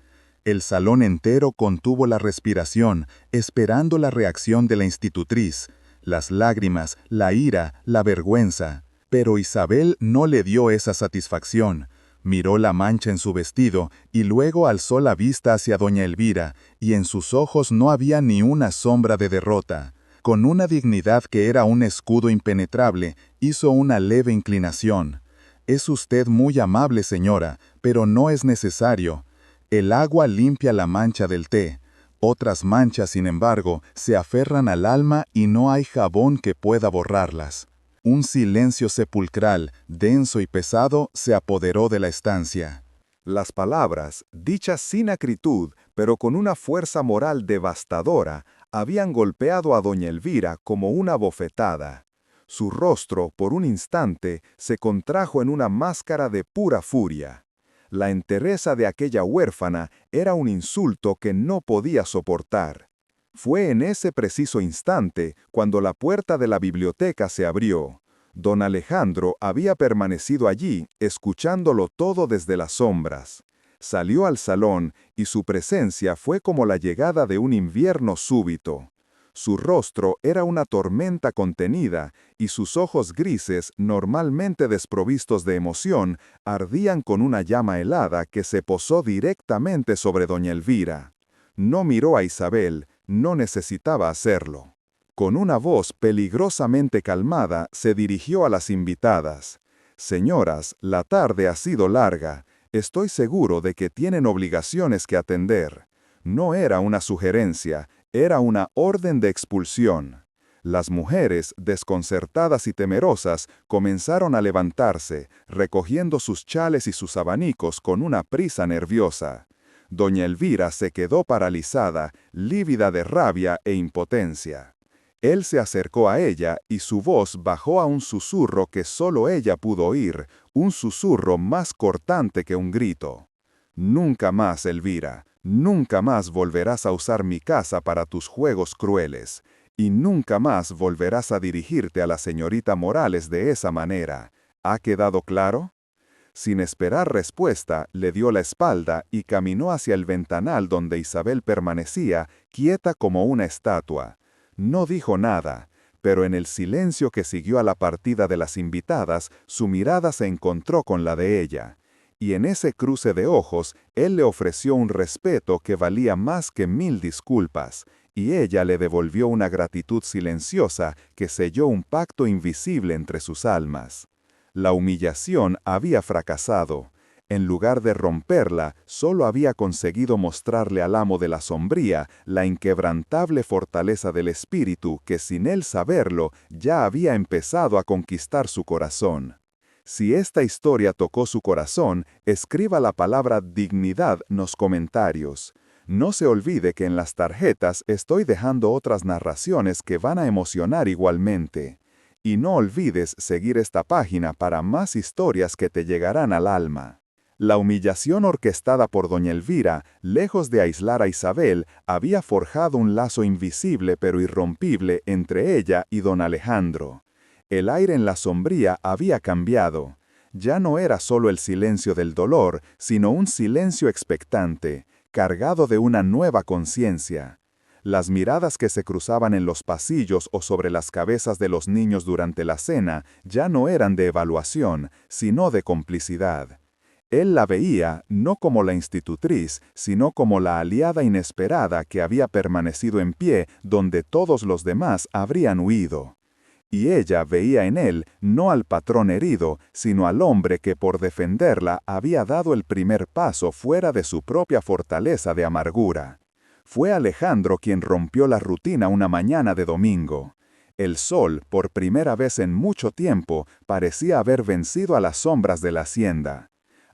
El salón entero contuvo la respiración, esperando la reacción de la institutriz, las lágrimas, la ira, la vergüenza. Pero Isabel no le dio esa satisfacción. Miró la mancha en su vestido y luego alzó la vista hacia doña Elvira, y en sus ojos no había ni una sombra de derrota. Con una dignidad que era un escudo impenetrable, hizo una leve inclinación. «Es usted muy amable, señora, pero no es necesario. El agua limpia la mancha del té. Otras manchas, sin embargo, se aferran al alma y no hay jabón que pueda borrarlas». Un silencio sepulcral, denso y pesado, se apoderó de la estancia. Las palabras, dichas sin acritud, pero con una fuerza moral devastadora, habían golpeado a doña Elvira como una bofetada. Su rostro, por un instante, se contrajo en una máscara de pura furia. La entereza de aquella huérfana era un insulto que no podía soportar. Fue en ese preciso instante cuando la puerta de la biblioteca se abrió. Don Alejandro había permanecido allí, escuchándolo todo desde las sombras. Salió al salón y su presencia fue como la llegada de un invierno súbito. Su rostro era una tormenta contenida y sus ojos grises, normalmente desprovistos de emoción, ardían con una llama helada que se posó directamente sobre doña Elvira. No miró a Isabel, no necesitaba hacerlo. Con una voz peligrosamente calmada, se dirigió a las invitadas. «Señoras, la tarde ha sido larga. Estoy seguro de que tienen obligaciones que atender». No era una sugerencia, era una orden de expulsión. Las mujeres, desconcertadas y temerosas, comenzaron a levantarse, recogiendo sus chales y sus abanicos con una prisa nerviosa. Doña Elvira se quedó paralizada, lívida de rabia e impotencia. Él se acercó a ella y su voz bajó a un susurro que solo ella pudo oír, un susurro más cortante que un grito. «Nunca más, Elvira, nunca más volverás a usar mi casa para tus juegos crueles, y nunca más volverás a dirigirte a la señorita Morales de esa manera. ¿Ha quedado claro?». Sin esperar respuesta, le dio la espalda y caminó hacia el ventanal donde Isabel permanecía, quieta como una estatua. No dijo nada, pero en el silencio que siguió a la partida de las invitadas, su mirada se encontró con la de ella. Y en ese cruce de ojos, él le ofreció un respeto que valía más que 1000 disculpas, y ella le devolvió una gratitud silenciosa que selló un pacto invisible entre sus almas. La humillación había fracasado. En lugar de romperla, solo había conseguido mostrarle al amo de la sombría la inquebrantable fortaleza del espíritu que sin él saberlo ya había empezado a conquistar su corazón. Si esta historia tocó su corazón, escriba la palabra dignidad en los comentarios. No se olvide que en las tarjetas estoy dejando otras narraciones que van a emocionar igualmente. Y no olvides seguir esta página para más historias que te llegarán al alma. La humillación orquestada por doña Elvira, lejos de aislar a Isabel, había forjado un lazo invisible pero irrompible entre ella y don Alejandro. El aire en la sombría había cambiado. Ya no era solo el silencio del dolor, sino un silencio expectante, cargado de una nueva conciencia. Las miradas que se cruzaban en los pasillos o sobre las cabezas de los niños durante la cena ya no eran de evaluación, sino de complicidad. Él la veía no como la institutriz, sino como la aliada inesperada que había permanecido en pie donde todos los demás habrían huido. Y ella veía en él no al patrón herido, sino al hombre que por defenderla había dado el primer paso fuera de su propia fortaleza de amargura. Fue Alejandro quien rompió la rutina una mañana de domingo. El sol, por primera vez en mucho tiempo, parecía haber vencido a las sombras de la hacienda.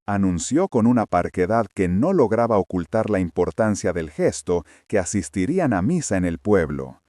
Anunció con una parquedad que no lograba ocultar la importancia del gesto que asistirían a misa en el pueblo.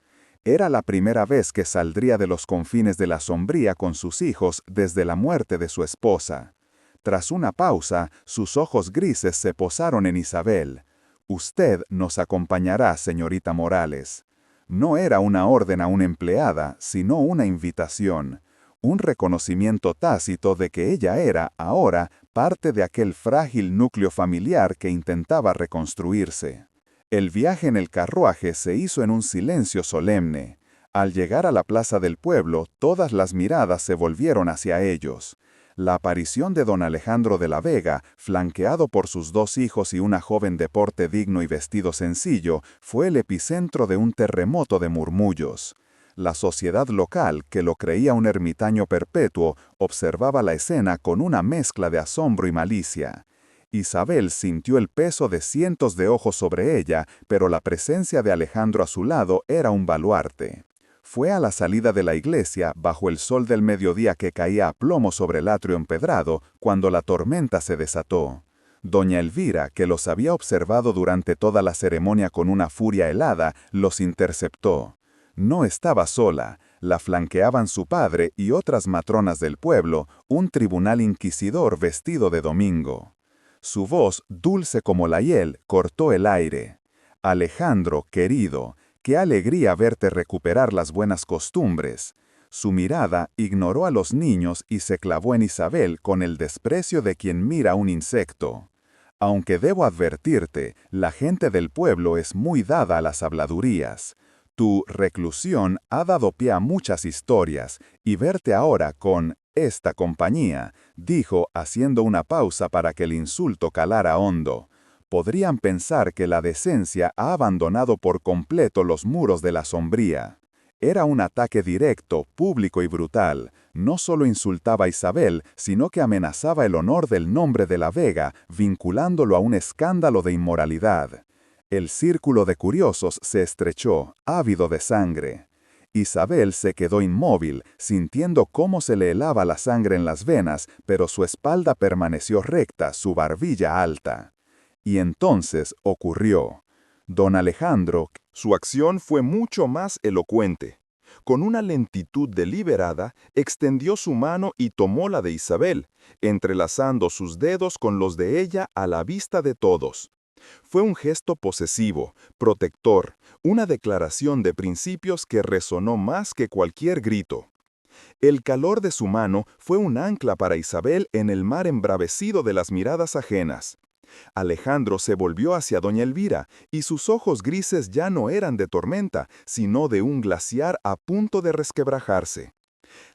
Era la primera vez que saldría de los confines de la sombría con sus hijos desde la muerte de su esposa. Tras una pausa, sus ojos grises se posaron en Isabel. «Usted nos acompañará, señorita Morales». No era una orden a una empleada, sino una invitación. Un reconocimiento tácito de que ella era, ahora, parte de aquel frágil núcleo familiar que intentaba reconstruirse. El viaje en el carruaje se hizo en un silencio solemne. Al llegar a la plaza del pueblo, todas las miradas se volvieron hacia ellos. La aparición de don Alejandro de la Vega, flanqueado por sus dos hijos y una joven de porte digno y vestido sencillo, fue el epicentro de un terremoto de murmullos. La sociedad local, que lo creía un ermitaño perpetuo, observaba la escena con una mezcla de asombro y malicia. Isabel sintió el peso de cientos de ojos sobre ella, pero la presencia de Alejandro a su lado era un baluarte. Fue a la salida de la iglesia, bajo el sol del mediodía que caía a plomo sobre el atrio empedrado, cuando la tormenta se desató. Doña Elvira, que los había observado durante toda la ceremonia con una furia helada, los interceptó. No estaba sola, la flanqueaban su padre y otras matronas del pueblo, un tribunal inquisidor vestido de domingo. Su voz, dulce como la hiel, cortó el aire. «Alejandro, querido, qué alegría verte recuperar las buenas costumbres». Su mirada ignoró a los niños y se clavó en Isabel con el desprecio de quien mira un insecto. «Aunque debo advertirte, la gente del pueblo es muy dada a las habladurías. Tu reclusión ha dado pie a muchas historias, y verte ahora con esta compañía», dijo, haciendo una pausa para que el insulto calara hondo. Podrían pensar que la decencia ha abandonado por completo los muros de la sombría. Era un ataque directo, público y brutal. No solo insultaba a Isabel, sino que amenazaba el honor del nombre de la Vega, vinculándolo a un escándalo de inmoralidad. El círculo de curiosos se estrechó, ávido de sangre. Isabel se quedó inmóvil, sintiendo cómo se le helaba la sangre en las venas, pero su espalda permaneció recta, su barbilla alta. Y entonces ocurrió. Don Alejandro, su acción fue mucho más elocuente. Con una lentitud deliberada, extendió su mano y tomó la de Isabel, entrelazando sus dedos con los de ella a la vista de todos. Fue un gesto posesivo, protector, una declaración de principios que resonó más que cualquier grito. El calor de su mano fue un ancla para Isabel en el mar embravecido de las miradas ajenas. Alejandro se volvió hacia doña Elvira, y sus ojos grises ya no eran de tormenta, sino de un glaciar a punto de resquebrajarse.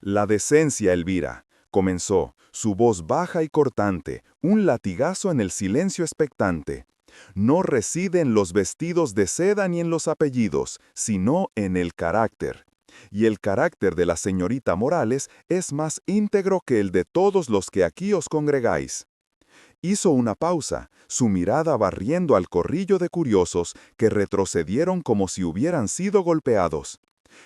«La decencia, Elvira», comenzó, su voz baja y cortante, un latigazo en el silencio expectante. «No reside en los vestidos de seda ni en los apellidos, sino en el carácter. Y el carácter de la señorita Morales es más íntegro que el de todos los que aquí os congregáis». Hizo una pausa, su mirada barriendo al corrillo de curiosos que retrocedieron como si hubieran sido golpeados.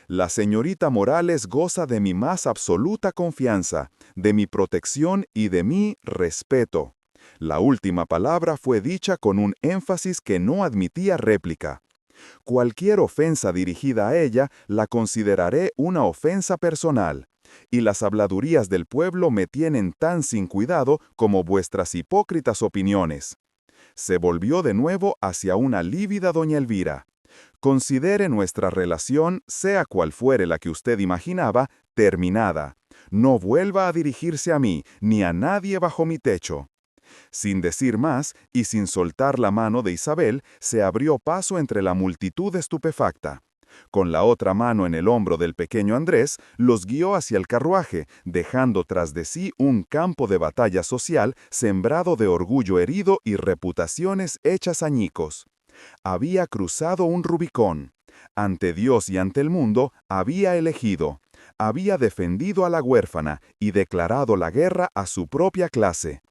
«La señorita Morales goza de mi más absoluta confianza, de mi protección y de mi respeto». La última palabra fue dicha con un énfasis que no admitía réplica. «Cualquier ofensa dirigida a ella la consideraré una ofensa personal. y las habladurías del pueblo me tienen tan sin cuidado como vuestras hipócritas opiniones. Se volvió de nuevo hacia una lívida doña Elvira. Considere nuestra relación, sea cual fuere la que usted imaginaba, terminada. No vuelva a dirigirse a mí, ni a nadie bajo mi techo. Sin decir más, y sin soltar la mano de Isabel, se abrió paso entre la multitud estupefacta. Con la otra mano en el hombro del pequeño Andrés, los guió hacia el carruaje, dejando tras de sí un campo de batalla social sembrado de orgullo herido y reputaciones hechas añicos. Había cruzado un Rubicón. Ante Dios y ante el mundo, había elegido. Había defendido a la huérfana y declarado la guerra a su propia clase.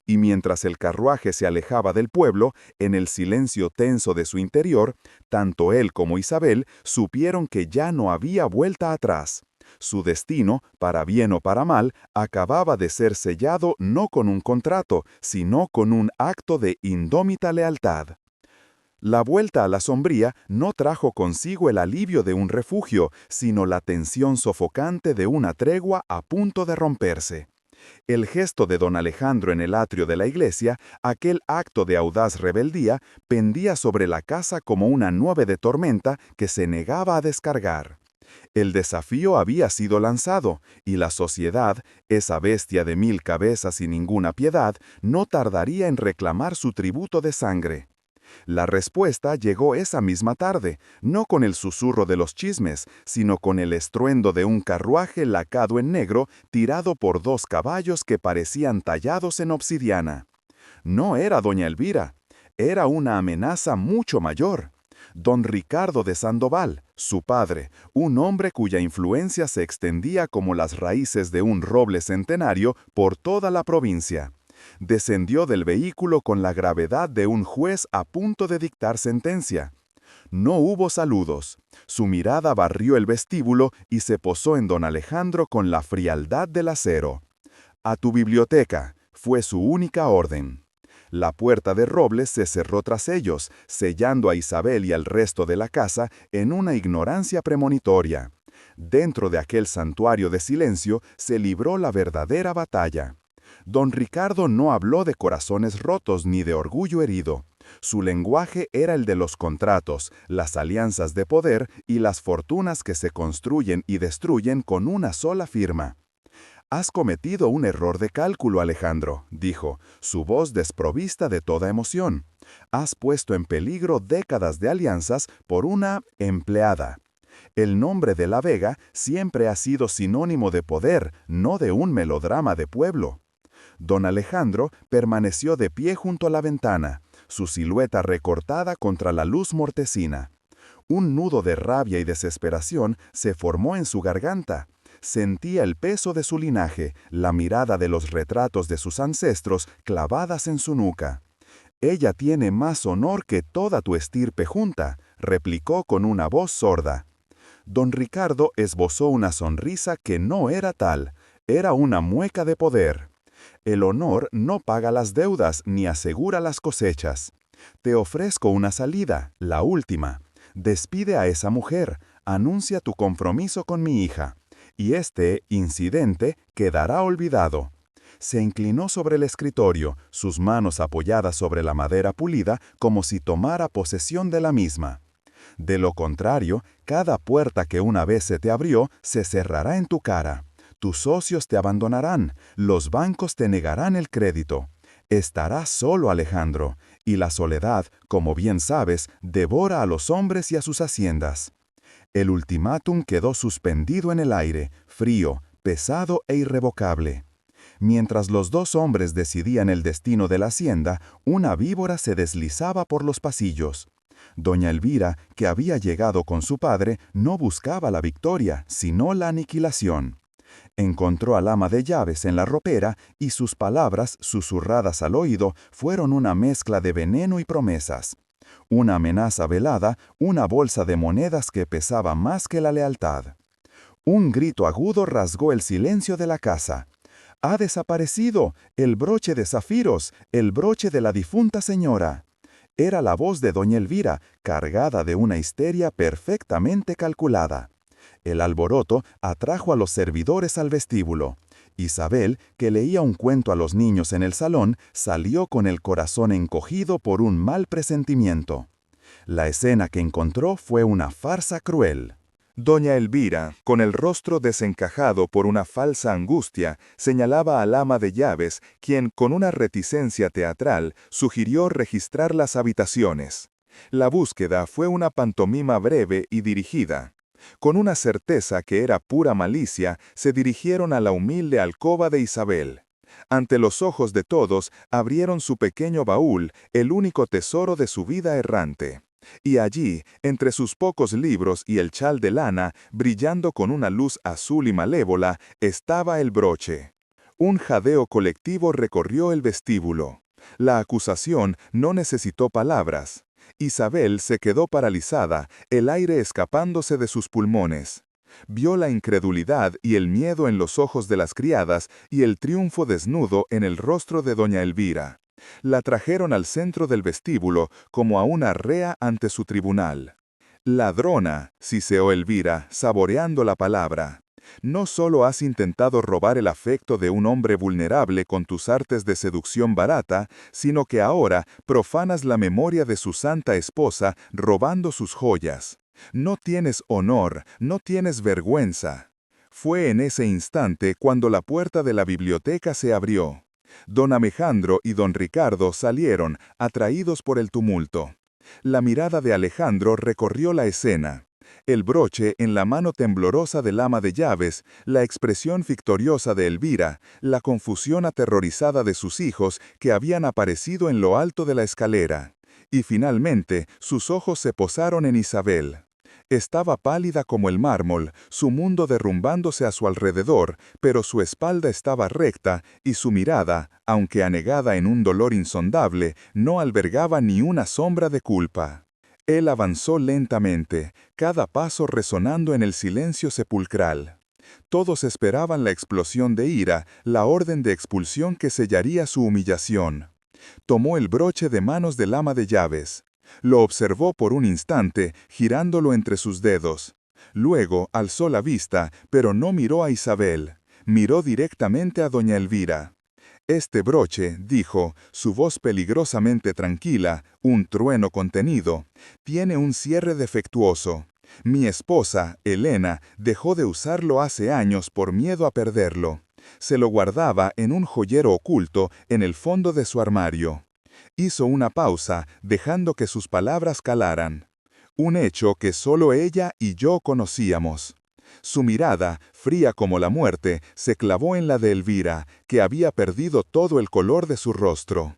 Y mientras el carruaje se alejaba del pueblo, en el silencio tenso de su interior, tanto él como Isabel supieron que ya no había vuelta atrás. Su destino, para bien o para mal, acababa de ser sellado no con un contrato, sino con un acto de indómita lealtad. La vuelta a la sombría no trajo consigo el alivio de un refugio, sino la tensión sofocante de una tregua a punto de romperse. El gesto de don Alejandro en el atrio de la iglesia, aquel acto de audaz rebeldía, pendía sobre la casa como una nube de tormenta que se negaba a descargar. El desafío había sido lanzado, y la sociedad, esa bestia de 1000 cabezas y ninguna piedad, no tardaría en reclamar su tributo de sangre. La respuesta llegó esa misma tarde, no con el susurro de los chismes, sino con el estruendo de un carruaje lacado en negro tirado por 2 caballos que parecían tallados en obsidiana. No era doña Elvira, era una amenaza mucho mayor. Don Ricardo de Sandoval, su padre, un hombre cuya influencia se extendía como las raíces de un roble centenario por toda la provincia. Descendió del vehículo con la gravedad de un juez a punto de dictar sentencia. No hubo saludos. Su mirada barrió el vestíbulo y se posó en don Alejandro con la frialdad del acero. «A tu biblioteca», fue su única orden. La puerta de roble se cerró tras ellos, sellando a Isabel y al resto de la casa en una ignorancia premonitoria. Dentro de aquel santuario de silencio se libró la verdadera batalla. Don Ricardo no habló de corazones rotos ni de orgullo herido. Su lenguaje era el de los contratos, las alianzas de poder y las fortunas que se construyen y destruyen con una sola firma. «Has cometido un error de cálculo, Alejandro», dijo, su voz desprovista de toda emoción. «Has puesto en peligro décadas de alianzas por una empleada. El nombre de La Vega siempre ha sido sinónimo de poder, no de un melodrama de pueblo». Don Alejandro permaneció de pie junto a la ventana, su silueta recortada contra la luz mortecina. Un nudo de rabia y desesperación se formó en su garganta. Sentía el peso de su linaje, la mirada de los retratos de sus ancestros clavadas en su nuca. «Ella tiene más honor que toda tu estirpe junta», replicó con una voz sorda. Don Ricardo esbozó una sonrisa que no era tal, era una mueca de poder. «El honor no paga las deudas ni asegura las cosechas. Te ofrezco una salida, la última. Despide a esa mujer, anuncia tu compromiso con mi hija, y este incidente quedará olvidado». Se inclinó sobre el escritorio, sus manos apoyadas sobre la madera pulida como si tomara posesión de la misma. «De lo contrario, cada puerta que una vez se te abrió se cerrará en tu cara. Tus socios te abandonarán, los bancos te negarán el crédito. Estarás solo, Alejandro, y la soledad, como bien sabes, devora a los hombres y a sus haciendas». El ultimátum quedó suspendido en el aire, frío, pesado e irrevocable. Mientras los 2 hombres decidían el destino de la hacienda, una víbora se deslizaba por los pasillos. Doña Elvira, que había llegado con su padre, no buscaba la victoria, sino la aniquilación. Encontró al ama de llaves en la ropera y sus palabras, susurradas al oído, fueron una mezcla de veneno y promesas. Una amenaza velada, una bolsa de monedas que pesaba más que la lealtad. Un grito agudo rasgó el silencio de la casa. «¡Ha desaparecido! ¡El broche de zafiros! ¡El broche de la difunta señora!». Era la voz de doña Elvira, cargada de una histeria perfectamente calculada. El alboroto atrajo a los servidores al vestíbulo. Isabel, que leía un cuento a los niños en el salón, salió con el corazón encogido por un mal presentimiento. La escena que encontró fue una farsa cruel. Doña Elvira, con el rostro desencajado por una falsa angustia, señalaba al ama de llaves, quien, con una reticencia teatral, sugirió registrar las habitaciones. La búsqueda fue una pantomima breve y dirigida. Con una certeza que era pura malicia, se dirigieron a la humilde alcoba de Isabel. Ante los ojos de todos, abrieron su pequeño baúl, el único tesoro de su vida errante. Y allí, entre sus pocos libros y el chal de lana, brillando con una luz azul y malévola, estaba el broche. Un jadeo colectivo recorrió el vestíbulo. La acusación no necesitó palabras. Isabel se quedó paralizada, el aire escapándose de sus pulmones. Vio la incredulidad y el miedo en los ojos de las criadas y el triunfo desnudo en el rostro de doña Elvira. La trajeron al centro del vestíbulo como a una rea ante su tribunal. «Ladrona», siseó Elvira, saboreando la palabra. «No solo has intentado robar el afecto de un hombre vulnerable con tus artes de seducción barata, sino que ahora profanas la memoria de su santa esposa robando sus joyas. No tienes honor, no tienes vergüenza». Fue en ese instante cuando la puerta de la biblioteca se abrió. Don Alejandro y don Ricardo salieron, atraídos por el tumulto. La mirada de Alejandro recorrió la escena. El broche en la mano temblorosa del ama de llaves, la expresión victoriosa de Elvira, la confusión aterrorizada de sus hijos que habían aparecido en lo alto de la escalera. Y finalmente, sus ojos se posaron en Isabel. Estaba pálida como el mármol, su mundo derrumbándose a su alrededor, pero su espalda estaba recta y su mirada, aunque anegada en un dolor insondable, no albergaba ni una sombra de culpa. Él avanzó lentamente, cada paso resonando en el silencio sepulcral. Todos esperaban la explosión de ira, la orden de expulsión que sellaría su humillación. Tomó el broche de manos del ama de llaves. Lo observó por un instante, girándolo entre sus dedos. Luego alzó la vista, pero no miró a Isabel. Miró directamente a doña Elvira. «Este broche», dijo, su voz peligrosamente tranquila, un trueno contenido, «tiene un cierre defectuoso. Mi esposa, Elena, dejó de usarlo hace años por miedo a perderlo. Se lo guardaba en un joyero oculto en el fondo de su armario». Hizo una pausa, dejando que sus palabras calaran. Un hecho que solo ella y yo conocíamos. Su mirada, fría como la muerte, se clavó en la de Elvira, que había perdido todo el color de su rostro.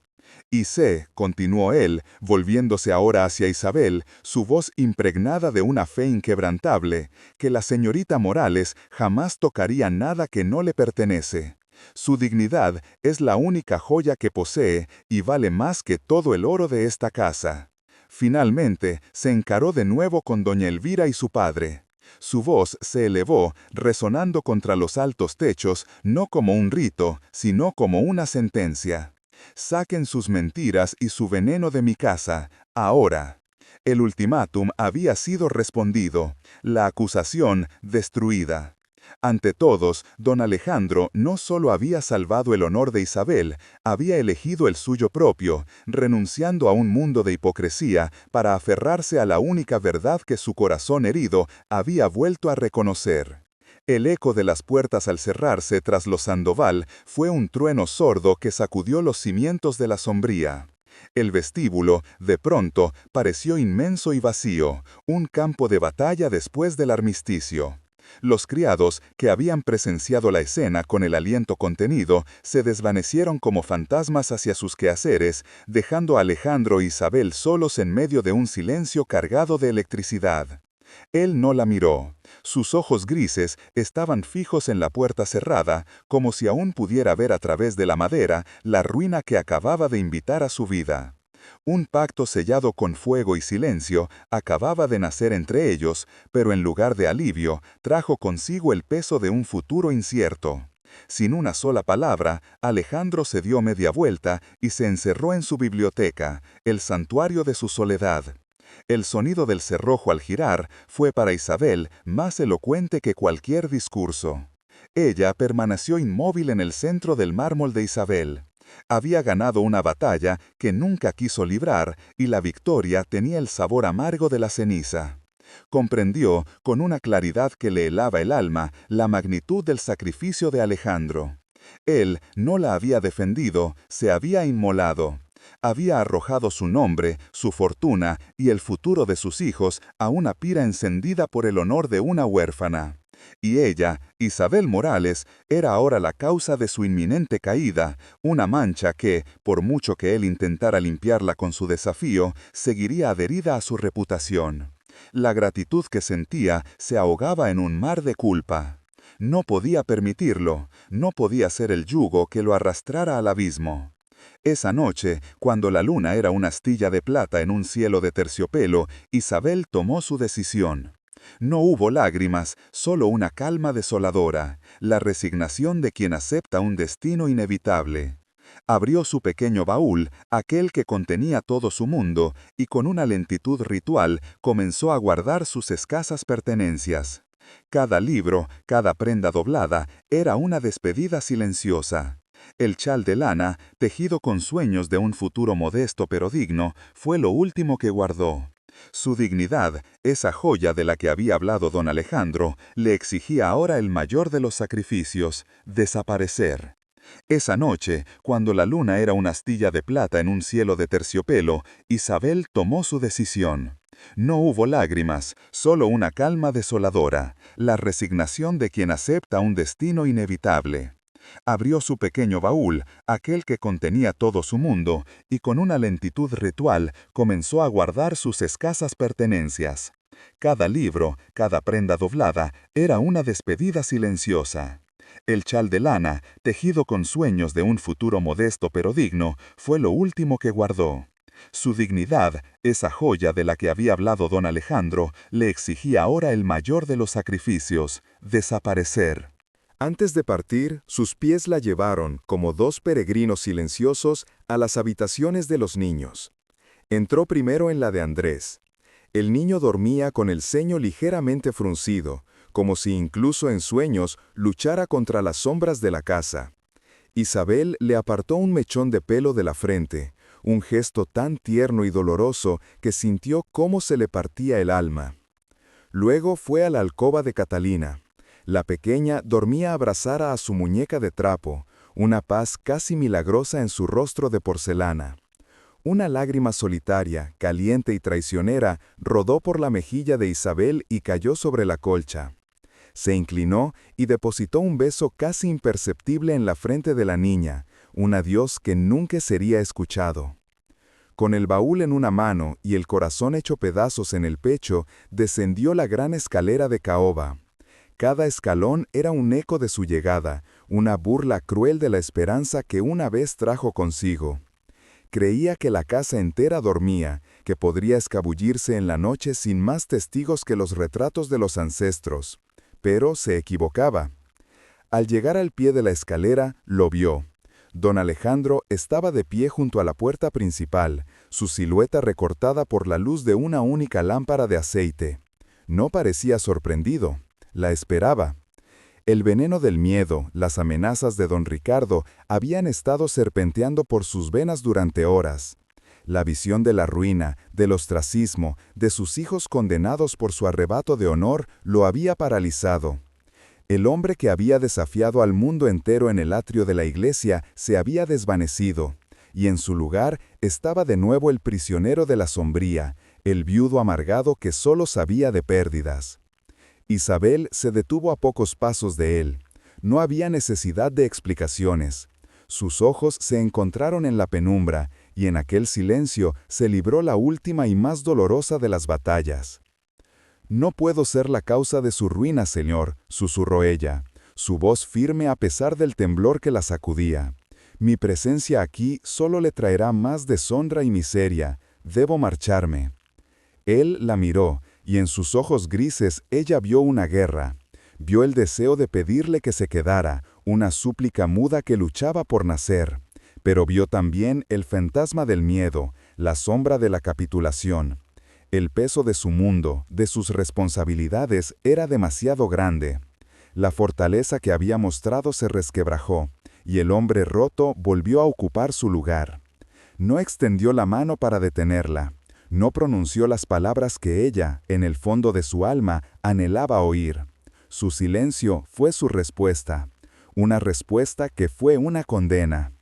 «Y sé», continuó él, volviéndose ahora hacia Isabel, su voz impregnada de una fe inquebrantable, «que la señorita Morales jamás tocaría nada que no le pertenece. Su dignidad es la única joya que posee y vale más que todo el oro de esta casa». Finalmente, se encaró de nuevo con doña Elvira y su padre. Su voz se elevó, resonando contra los altos techos, no como un rito, sino como una sentencia. «Saquen sus mentiras y su veneno de mi casa, ahora». El ultimátum había sido respondido, la acusación destruida. Ante todos, don Alejandro no solo había salvado el honor de Isabel, había elegido el suyo propio, renunciando a un mundo de hipocresía para aferrarse a la única verdad que su corazón herido había vuelto a reconocer. El eco de las puertas al cerrarse tras los Sandoval fue un trueno sordo que sacudió los cimientos de la sombría. El vestíbulo, de pronto, pareció inmenso y vacío, un campo de batalla después del armisticio. Los criados, que habían presenciado la escena con el aliento contenido, se desvanecieron como fantasmas hacia sus quehaceres, dejando a Alejandro e Isabel solos en medio de un silencio cargado de electricidad. Él no la miró. Sus ojos grises estaban fijos en la puerta cerrada, como si aún pudiera ver a través de la madera la ruina que acababa de invitar a su vida. Un pacto sellado con fuego y silencio acababa de nacer entre ellos, pero en lugar de alivio, trajo consigo el peso de un futuro incierto. Sin una sola palabra, Alejandro se dio media vuelta y se encerró en su biblioteca, el santuario de su soledad. El sonido del cerrojo al girar fue para Isabel más elocuente que cualquier discurso. Ella permaneció inmóvil en el centro del mármol de Isabel. Había ganado una batalla que nunca quiso librar y la victoria tenía el sabor amargo de la ceniza. Comprendió, con una claridad que le helaba el alma, la magnitud del sacrificio de Alejandro. Él no la había defendido, se había inmolado. Había arrojado su nombre, su fortuna y el futuro de sus hijos a una pira encendida por el honor de una huérfana. Y ella, Isabel Morales, era ahora la causa de su inminente caída, una mancha que, por mucho que él intentara limpiarla con su desafío, seguiría adherida a su reputación. La gratitud que sentía se ahogaba en un mar de culpa. No podía permitirlo, no podía ser el yugo que lo arrastrara al abismo. Esa noche, cuando la luna era una astilla de plata en un cielo de terciopelo, Isabel tomó su decisión. No hubo lágrimas, solo una calma desoladora, la resignación de quien acepta un destino inevitable. Abrió su pequeño baúl, aquel que contenía todo su mundo, y con una lentitud ritual comenzó a guardar sus escasas pertenencias. Cada libro, cada prenda doblada, era una despedida silenciosa. El chal de lana, tejido con sueños de un futuro modesto pero digno, fue lo último que guardó. Su dignidad, esa joya de la que había hablado don Alejandro, le exigía ahora el mayor de los sacrificios, desaparecer. Esa noche, cuando la luna era una astilla de plata en un cielo de terciopelo, Isabel tomó su decisión. No hubo lágrimas, solo una calma desoladora, la resignación de quien acepta un destino inevitable. Abrió su pequeño baúl, aquel que contenía todo su mundo, y con una lentitud ritual comenzó a guardar sus escasas pertenencias. Cada libro, cada prenda doblada, era una despedida silenciosa. El chal de lana, tejido con sueños de un futuro modesto pero digno, fue lo último que guardó. Su dignidad, esa joya de la que había hablado don Alejandro, le exigía ahora el mayor de los sacrificios, desaparecer. Antes de partir, sus pies la llevaron, como dos peregrinos silenciosos, a las habitaciones de los niños. Entró primero en la de Andrés. El niño dormía con el ceño ligeramente fruncido, como si incluso en sueños luchara contra las sombras de la casa. Isabel le apartó un mechón de pelo de la frente, un gesto tan tierno y doloroso que sintió cómo se le partía el alma. Luego fue a la alcoba de Catalina. La pequeña dormía abrazada a su muñeca de trapo, una paz casi milagrosa en su rostro de porcelana. Una lágrima solitaria, caliente y traicionera, rodó por la mejilla de Isabel y cayó sobre la colcha. Se inclinó y depositó un beso casi imperceptible en la frente de la niña, un adiós que nunca sería escuchado. Con el baúl en una mano y el corazón hecho pedazos en el pecho, descendió la gran escalera de caoba. Cada escalón era un eco de su llegada, una burla cruel de la esperanza que una vez trajo consigo. Creía que la casa entera dormía, que podría escabullirse en la noche sin más testigos que los retratos de los ancestros. Pero se equivocaba. Al llegar al pie de la escalera, lo vio. Don Alejandro estaba de pie junto a la puerta principal, su silueta recortada por la luz de una única lámpara de aceite. No parecía sorprendido. La esperaba. El veneno del miedo, las amenazas de don Ricardo, habían estado serpenteando por sus venas durante horas. La visión de la ruina, del ostracismo, de sus hijos condenados por su arrebato de honor, lo había paralizado. El hombre que había desafiado al mundo entero en el atrio de la iglesia se había desvanecido, y en su lugar estaba de nuevo el prisionero de la sombría, el viudo amargado que solo sabía de pérdidas. Isabel se detuvo a pocos pasos de él. No había necesidad de explicaciones. Sus ojos se encontraron en la penumbra, y en aquel silencio se libró la última y más dolorosa de las batallas. «No puedo ser la causa de su ruina, señor», susurró ella, su voz firme a pesar del temblor que la sacudía. «Mi presencia aquí solo le traerá más deshonra y miseria. Debo marcharme». Él la miró, y en sus ojos grises ella vio una guerra. Vio el deseo de pedirle que se quedara, una súplica muda que luchaba por nacer. Pero vio también el fantasma del miedo, la sombra de la capitulación. El peso de su mundo, de sus responsabilidades, era demasiado grande. La fortaleza que había mostrado se resquebrajó, y el hombre roto volvió a ocupar su lugar. No extendió la mano para detenerla. No pronunció las palabras que ella, en el fondo de su alma, anhelaba oír. Su silencio fue su respuesta. Una respuesta que fue una condena.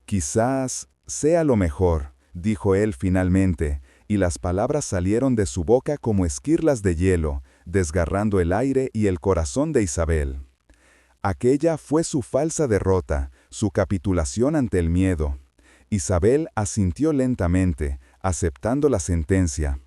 «Quizás sea lo mejor», dijo él finalmente, y las palabras salieron de su boca como esquirlas de hielo, desgarrando el aire y el corazón de Isabel. Aquella fue su falsa derrota, su capitulación ante el miedo. Isabel asintió lentamente, aceptando la sentencia.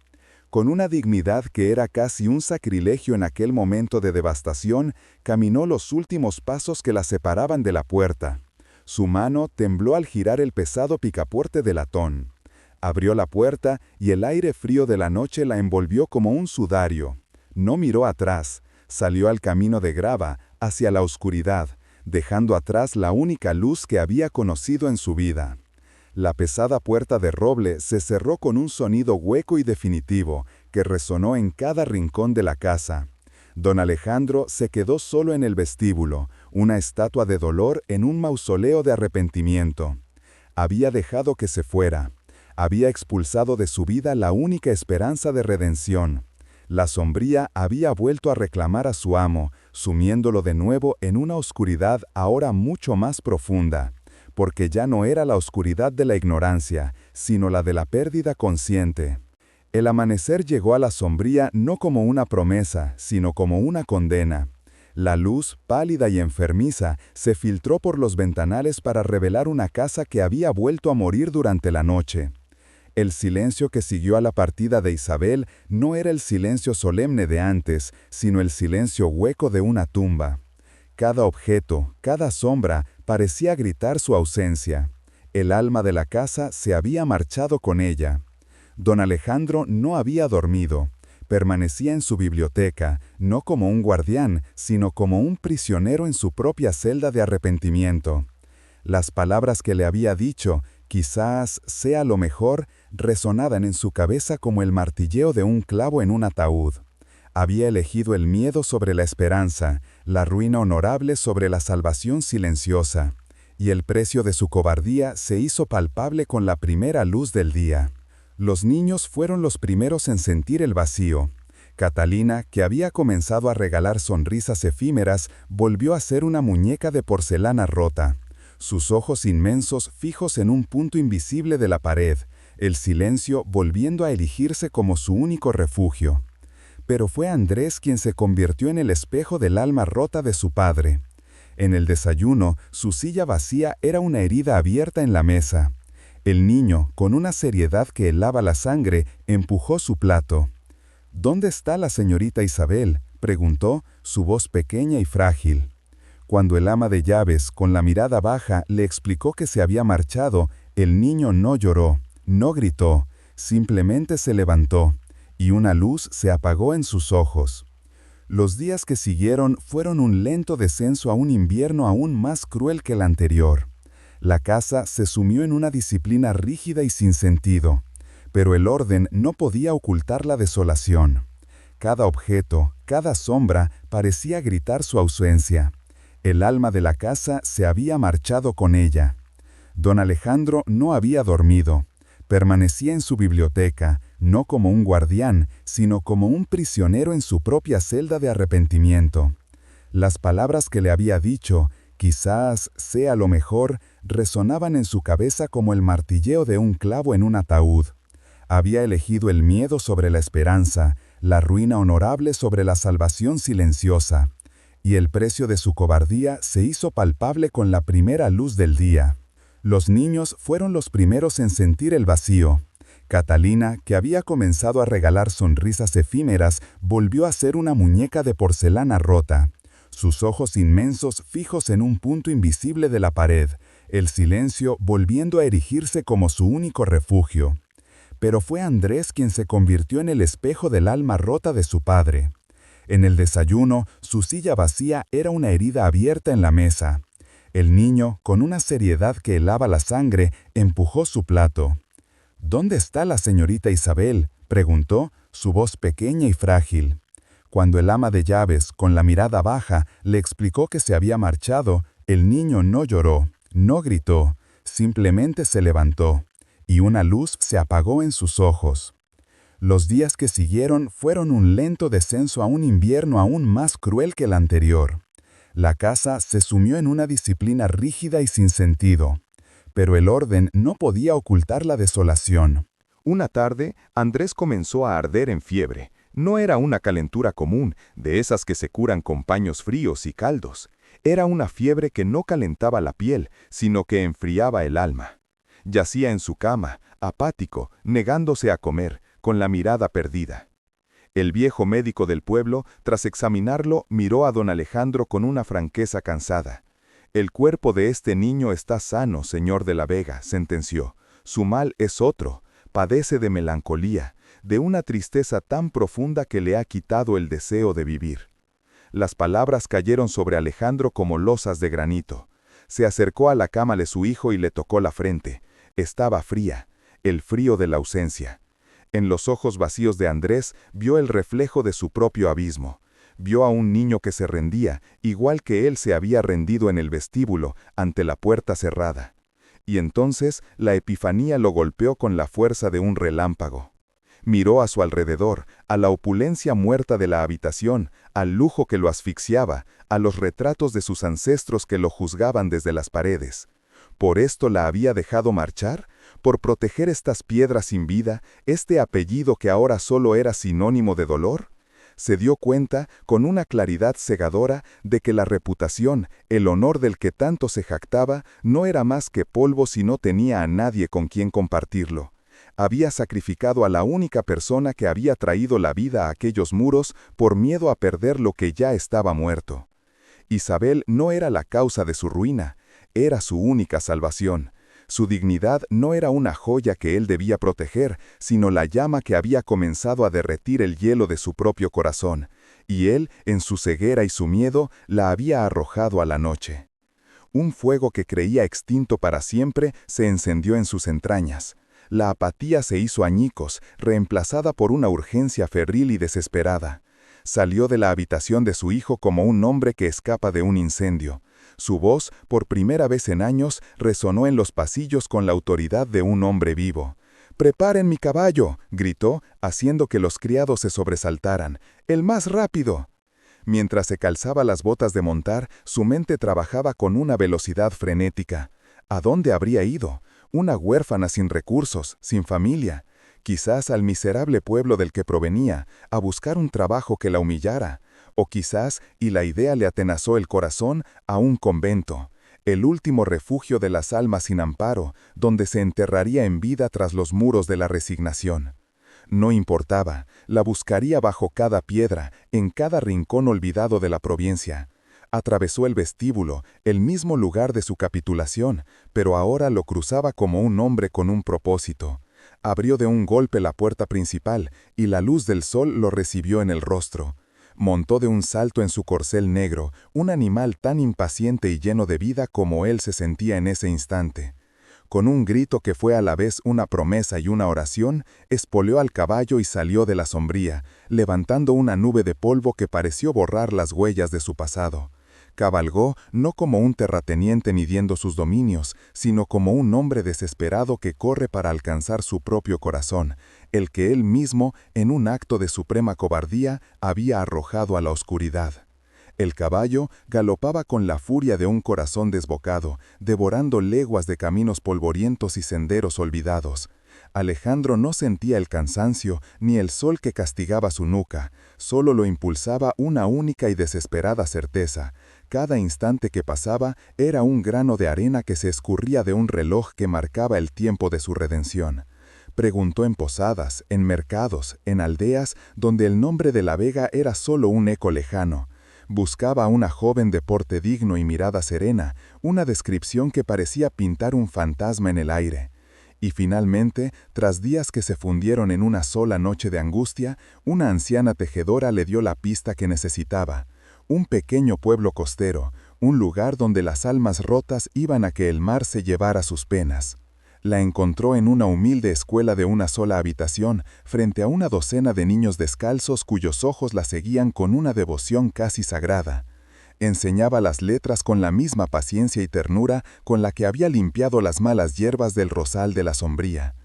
Con una dignidad que era casi un sacrilegio en aquel momento de devastación, caminó los últimos pasos que la separaban de la puerta. Su mano tembló al girar el pesado picaporte de latón. Abrió la puerta y el aire frío de la noche la envolvió como un sudario. No miró atrás, salió al camino de grava, hacia la oscuridad, dejando atrás la única luz que había conocido en su vida. La pesada puerta de roble se cerró con un sonido hueco y definitivo, que resonó en cada rincón de la casa. Don Alejandro se quedó solo en el vestíbulo, una estatua de dolor en un mausoleo de arrepentimiento. Había dejado que se fuera. Había expulsado de su vida la única esperanza de redención. La sombría había vuelto a reclamar a su amo, sumiéndolo de nuevo en una oscuridad ahora mucho más profunda, porque ya no era la oscuridad de la ignorancia, sino la de la pérdida consciente. El amanecer llegó a la sombría no como una promesa, sino como una condena. La luz, pálida y enfermiza, se filtró por los ventanales para revelar una casa que había vuelto a morir durante la noche. El silencio que siguió a la partida de Isabel no era el silencio solemne de antes, sino el silencio hueco de una tumba. Cada objeto, cada sombra, parecía gritar su ausencia. El alma de la casa se había marchado con ella. Don Alejandro no había dormido. Permanecía en su biblioteca, no como un guardián, sino como un prisionero en su propia celda de arrepentimiento. Las palabras que le había dicho, «quizás sea lo mejor», resonaban en su cabeza como el martilleo de un clavo en un ataúd. Había elegido el miedo sobre la esperanza, la ruina honorable sobre la salvación silenciosa, y el precio de su cobardía se hizo palpable con la primera luz del día. Los niños fueron los primeros en sentir el vacío. Catalina, que había comenzado a regalar sonrisas efímeras, volvió a ser una muñeca de porcelana rota. Sus ojos inmensos fijos en un punto invisible de la pared, el silencio volviendo a erigirse como su único refugio. Pero fue Andrés quien se convirtió en el espejo del alma rota de su padre. En el desayuno, su silla vacía era una herida abierta en la mesa. El niño, con una seriedad que helaba la sangre, empujó su plato. «¿Dónde está la señorita Isabel?», preguntó, su voz pequeña y frágil. Cuando el ama de llaves, con la mirada baja, le explicó que se había marchado, el niño no lloró, no gritó, simplemente se levantó, y una luz se apagó en sus ojos. Los días que siguieron fueron un lento descenso a un invierno aún más cruel que el anterior. La casa se sumió en una disciplina rígida y sin sentido, pero el orden no podía ocultar la desolación. Cada objeto, cada sombra parecía gritar su ausencia. El alma de la casa se había marchado con ella. Don Alejandro no había dormido. Permanecía en su biblioteca, no como un guardián, sino como un prisionero en su propia celda de arrepentimiento. Las palabras que le había dicho, «quizás sea lo mejor», resonaban en su cabeza como el martilleo de un clavo en un ataúd. Había elegido el miedo sobre la esperanza, la ruina honorable sobre la salvación silenciosa. Y el precio de su cobardía se hizo palpable con la primera luz del día. Los niños fueron los primeros en sentir el vacío. Catalina, que había comenzado a regalar sonrisas efímeras, volvió a ser una muñeca de porcelana rota. Sus ojos inmensos fijos en un punto invisible de la pared, el silencio volviendo a erigirse como su único refugio. Pero fue Andrés quien se convirtió en el espejo del alma rota de su padre. En el desayuno, su silla vacía era una herida abierta en la mesa. El niño, con una seriedad que helaba la sangre, empujó su plato. «¿Dónde está la señorita Isabel?», Preguntó, su voz pequeña y frágil. Cuando el ama de llaves, con la mirada baja, le explicó que se había marchado, el niño no lloró, no gritó, simplemente se levantó, y una luz se apagó en sus ojos. Los días que siguieron fueron un lento descenso a un invierno aún más cruel que el anterior. La casa se sumió en una disciplina rígida y sin sentido, pero el orden no podía ocultar la desolación. Una tarde, Andrés comenzó a arder en fiebre. No era una calentura común, de esas que se curan con paños fríos y caldos. Era una fiebre que no calentaba la piel, sino que enfriaba el alma. Yacía en su cama, apático, negándose a comer, con la mirada perdida. El viejo médico del pueblo, tras examinarlo, miró a don Alejandro con una franqueza cansada. «El cuerpo de este niño está sano, señor de la Vega», sentenció. «Su mal es otro. Padece de melancolía, de una tristeza tan profunda que le ha quitado el deseo de vivir». Las palabras cayeron sobre Alejandro como losas de granito. Se acercó a la cama de su hijo y le tocó la frente. Estaba fría, el frío de la ausencia. En los ojos vacíos de Andrés vio el reflejo de su propio abismo. Vio a un niño que se rendía, igual que él se había rendido en el vestíbulo, ante la puerta cerrada. Y entonces la epifanía lo golpeó con la fuerza de un relámpago. Miró a su alrededor, a la opulencia muerta de la habitación, al lujo que lo asfixiaba, a los retratos de sus ancestros que lo juzgaban desde las paredes. ¿Por esto la había dejado marchar? ¿Por proteger estas piedras sin vida, este apellido que ahora solo era sinónimo de dolor? Se dio cuenta, con una claridad cegadora, de que la reputación, el honor del que tanto se jactaba, no era más que polvo si no tenía a nadie con quien compartirlo. Había sacrificado a la única persona que había traído la vida a aquellos muros por miedo a perder lo que ya estaba muerto. Isabel no era la causa de su ruina, era su única salvación. Su dignidad no era una joya que él debía proteger, sino la llama que había comenzado a derretir el hielo de su propio corazón, y él, en su ceguera y su miedo, la había arrojado a la noche. Un fuego que creía extinto para siempre se encendió en sus entrañas. La apatía se hizo añicos, reemplazada por una urgencia febril y desesperada. Salió de la habitación de su hijo como un hombre que escapa de un incendio. Su voz, por primera vez en años, resonó en los pasillos con la autoridad de un hombre vivo. «¡Preparen mi caballo!», gritó, haciendo que los criados se sobresaltaran. «¡El más rápido!». Mientras se calzaba las botas de montar, su mente trabajaba con una velocidad frenética. ¿A dónde habría ido? Una huérfana sin recursos, sin familia. Quizás al miserable pueblo del que provenía, a buscar un trabajo que la humillara. O quizás, y la idea le atenazó el corazón, a un convento, el último refugio de las almas sin amparo, donde se enterraría en vida tras los muros de la resignación. No importaba, la buscaría bajo cada piedra, en cada rincón olvidado de la provincia. Atravesó el vestíbulo, el mismo lugar de su capitulación, pero ahora lo cruzaba como un hombre con un propósito. Abrió de un golpe la puerta principal, y la luz del sol lo recibió en el rostro. Montó de un salto en su corcel negro, un animal tan impaciente y lleno de vida como él se sentía en ese instante. Con un grito que fue a la vez una promesa y una oración, espoleó al caballo y salió de la sombría, levantando una nube de polvo que pareció borrar las huellas de su pasado. Cabalgó no como un terrateniente midiendo sus dominios, sino como un hombre desesperado que corre para alcanzar su propio corazón, el que él mismo, en un acto de suprema cobardía, había arrojado a la oscuridad. El caballo galopaba con la furia de un corazón desbocado, devorando leguas de caminos polvorientos y senderos olvidados. Alejandro no sentía el cansancio ni el sol que castigaba su nuca, solo lo impulsaba una única y desesperada certeza. Cada instante que pasaba era un grano de arena que se escurría de un reloj que marcaba el tiempo de su redención. Preguntó en posadas, en mercados, en aldeas, donde el nombre de la Vega era solo un eco lejano. Buscaba a una joven de porte digno y mirada serena, una descripción que parecía pintar un fantasma en el aire. Y finalmente, tras días que se fundieron en una sola noche de angustia, una anciana tejedora le dio la pista que necesitaba. Un pequeño pueblo costero, un lugar donde las almas rotas iban a que el mar se llevara sus penas. La encontró en una humilde escuela de una sola habitación, frente a una docena de niños descalzos cuyos ojos la seguían con una devoción casi sagrada. Enseñaba las letras con la misma paciencia y ternura con la que había limpiado las malas hierbas del rosal de la sombría.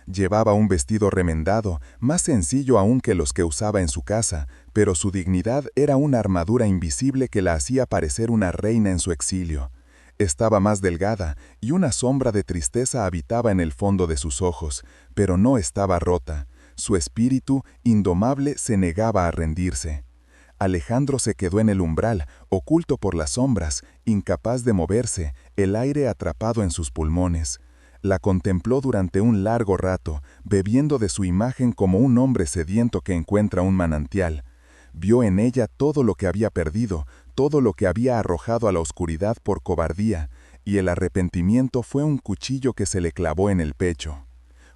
Llevaba un vestido remendado, más sencillo aún que los que usaba en su casa, pero su dignidad era una armadura invisible que la hacía parecer una reina en su exilio. Estaba más delgada, y una sombra de tristeza habitaba en el fondo de sus ojos, pero no estaba rota. Su espíritu, indomable, se negaba a rendirse. Alejandro se quedó en el umbral, oculto por las sombras, incapaz de moverse, el aire atrapado en sus pulmones. La contempló durante un largo rato, bebiendo de su imagen como un hombre sediento que encuentra un manantial. Vio en ella todo lo que había perdido, todo lo que había arrojado a la oscuridad por cobardía, y el arrepentimiento fue un cuchillo que se le clavó en el pecho.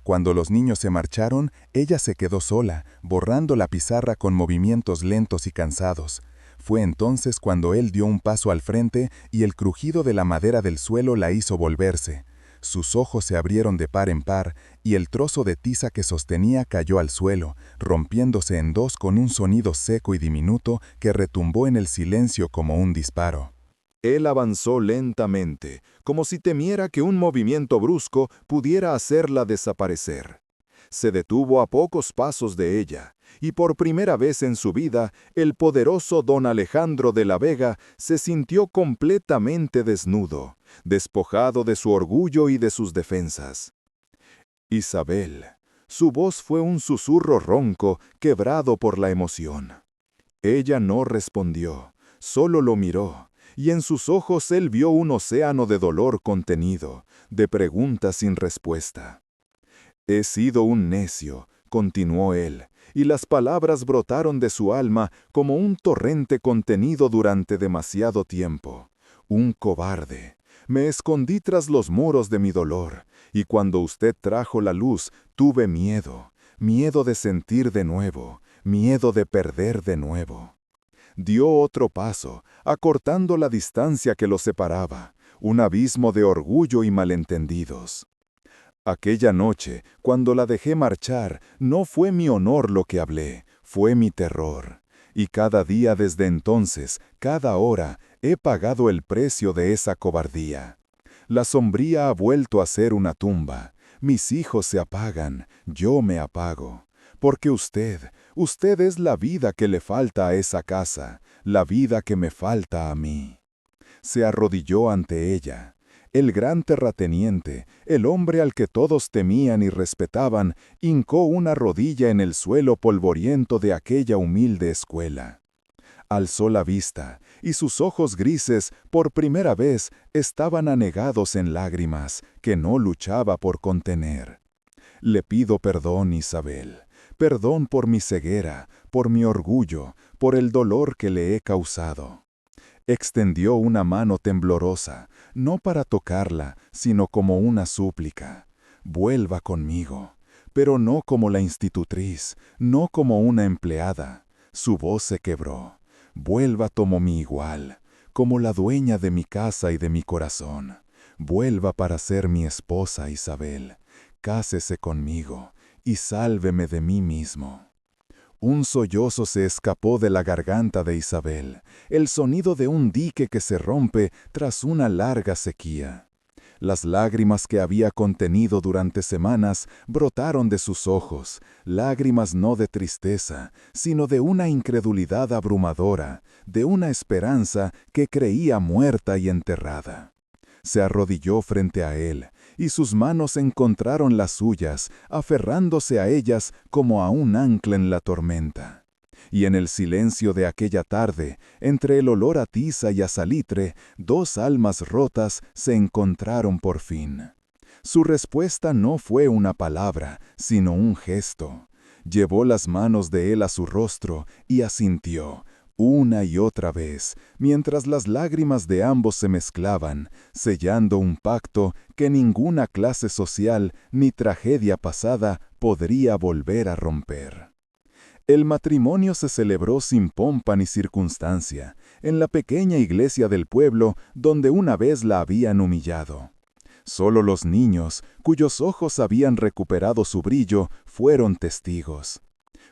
Cuando los niños se marcharon, ella se quedó sola, borrando la pizarra con movimientos lentos y cansados. Fue entonces cuando él dio un paso al frente y el crujido de la madera del suelo la hizo volverse. Sus ojos se abrieron de par en par, y el trozo de tiza que sostenía cayó al suelo, rompiéndose en dos con un sonido seco y diminuto que retumbó en el silencio como un disparo. Él avanzó lentamente, como si temiera que un movimiento brusco pudiera hacerla desaparecer. Se detuvo a pocos pasos de ella, y por primera vez en su vida, el poderoso don Alejandro de la Vega se sintió completamente desnudo, despojado de su orgullo y de sus defensas. Isabel. Su voz fue un susurro ronco, quebrado por la emoción. Ella no respondió, solo lo miró, y en sus ojos él vio un océano de dolor contenido, de preguntas sin respuesta. «He sido un necio», continuó él, y las palabras brotaron de su alma como un torrente contenido durante demasiado tiempo. «Un cobarde. Me escondí tras los muros de mi dolor, y cuando usted trajo la luz, tuve miedo, miedo de sentir de nuevo, miedo de perder de nuevo». Dio otro paso, acortando la distancia que los separaba, un abismo de orgullo y malentendidos. Aquella noche, cuando la dejé marchar, no fue mi honor lo que hablé, fue mi terror. Y cada día desde entonces, cada hora, he pagado el precio de esa cobardía. La sombría ha vuelto a ser una tumba. Mis hijos se apagan, yo me apago. Porque usted es la vida que le falta a esa casa, la vida que me falta a mí. Se arrodilló ante ella. El gran terrateniente, el hombre al que todos temían y respetaban, hincó una rodilla en el suelo polvoriento de aquella humilde escuela. Alzó la vista, y sus ojos grises, por primera vez, estaban anegados en lágrimas que no luchaba por contener. «Le pido perdón, Isabel, perdón por mi ceguera, por mi orgullo, por el dolor que le he causado». Extendió una mano temblorosa, no para tocarla, sino como una súplica. «Vuelva conmigo», pero no como la institutriz, no como una empleada. Su voz se quebró. «Vuelva como mi igual, como la dueña de mi casa y de mi corazón. Vuelva para ser mi esposa, Isabel. Cásese conmigo y sálveme de mí mismo». Un sollozo se escapó de la garganta de Isabel, el sonido de un dique que se rompe tras una larga sequía. Las lágrimas que había contenido durante semanas brotaron de sus ojos, lágrimas no de tristeza, sino de una incredulidad abrumadora, de una esperanza que creía muerta y enterrada. Se arrodilló frente a él, y sus manos encontraron las suyas, aferrándose a ellas como a un ancla en la tormenta. Y en el silencio de aquella tarde, entre el olor a tiza y a salitre, dos almas rotas se encontraron por fin. Su respuesta no fue una palabra, sino un gesto. Llevó las manos de él a su rostro y asintió, una y otra vez, mientras las lágrimas de ambos se mezclaban, sellando un pacto que ninguna clase social ni tragedia pasada podría volver a romper. El matrimonio se celebró sin pompa ni circunstancia, en la pequeña iglesia del pueblo donde una vez la habían humillado. Solo los niños, cuyos ojos habían recuperado su brillo, fueron testigos.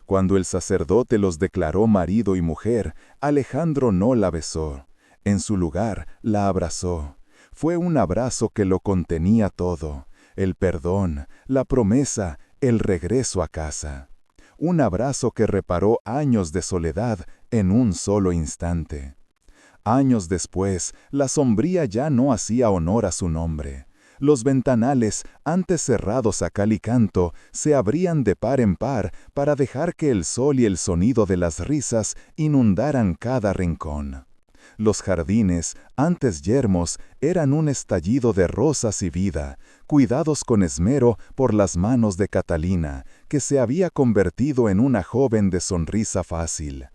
Cuando el sacerdote los declaró marido y mujer, Alejandro no la besó. En su lugar, la abrazó. Fue un abrazo que lo contenía todo: el perdón, la promesa, el regreso a casa. Un abrazo que reparó años de soledad en un solo instante. Años después, la sombría ya no hacía honor a su nombre. Los ventanales, antes cerrados a cal y canto, se abrían de par en par para dejar que el sol y el sonido de las risas inundaran cada rincón. Los jardines, antes yermos, eran un estallido de rosas y vida, cuidados con esmero por las manos de Catalina, que se había convertido en una joven de sonrisa fácil.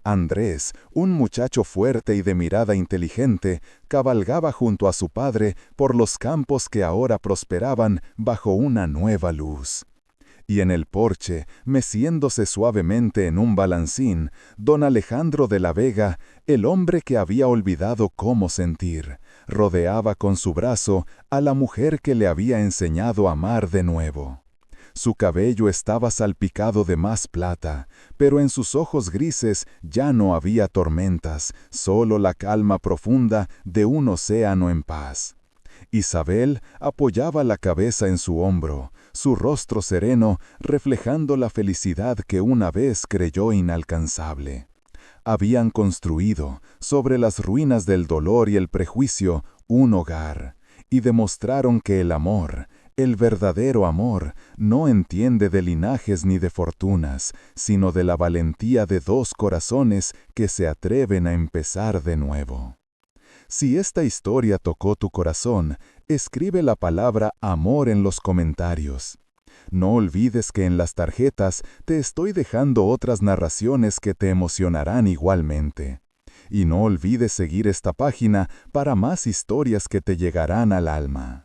Andrés, un muchacho fuerte y de mirada inteligente, cabalgaba junto a su padre por los campos que ahora prosperaban bajo una nueva luz. Y en el porche, meciéndose suavemente en un balancín, don Alejandro de la Vega, el hombre que había olvidado cómo sentir, rodeaba con su brazo a la mujer que le había enseñado a amar de nuevo. Su cabello estaba salpicado de más plata, pero en sus ojos grises ya no había tormentas, solo la calma profunda de un océano en paz. Isabel apoyaba la cabeza en su hombro, su rostro sereno reflejando la felicidad que una vez creyó inalcanzable. Habían construido, sobre las ruinas del dolor y el prejuicio, un hogar, y demostraron que el amor, el verdadero amor, no entiende de linajes ni de fortunas, sino de la valentía de dos corazones que se atreven a empezar de nuevo. Si esta historia tocó tu corazón, escribe la palabra amor en los comentarios. No olvides que en las tarjetas te estoy dejando otras narraciones que te emocionarán igualmente. Y no olvides seguir esta página para más historias que te llegarán al alma.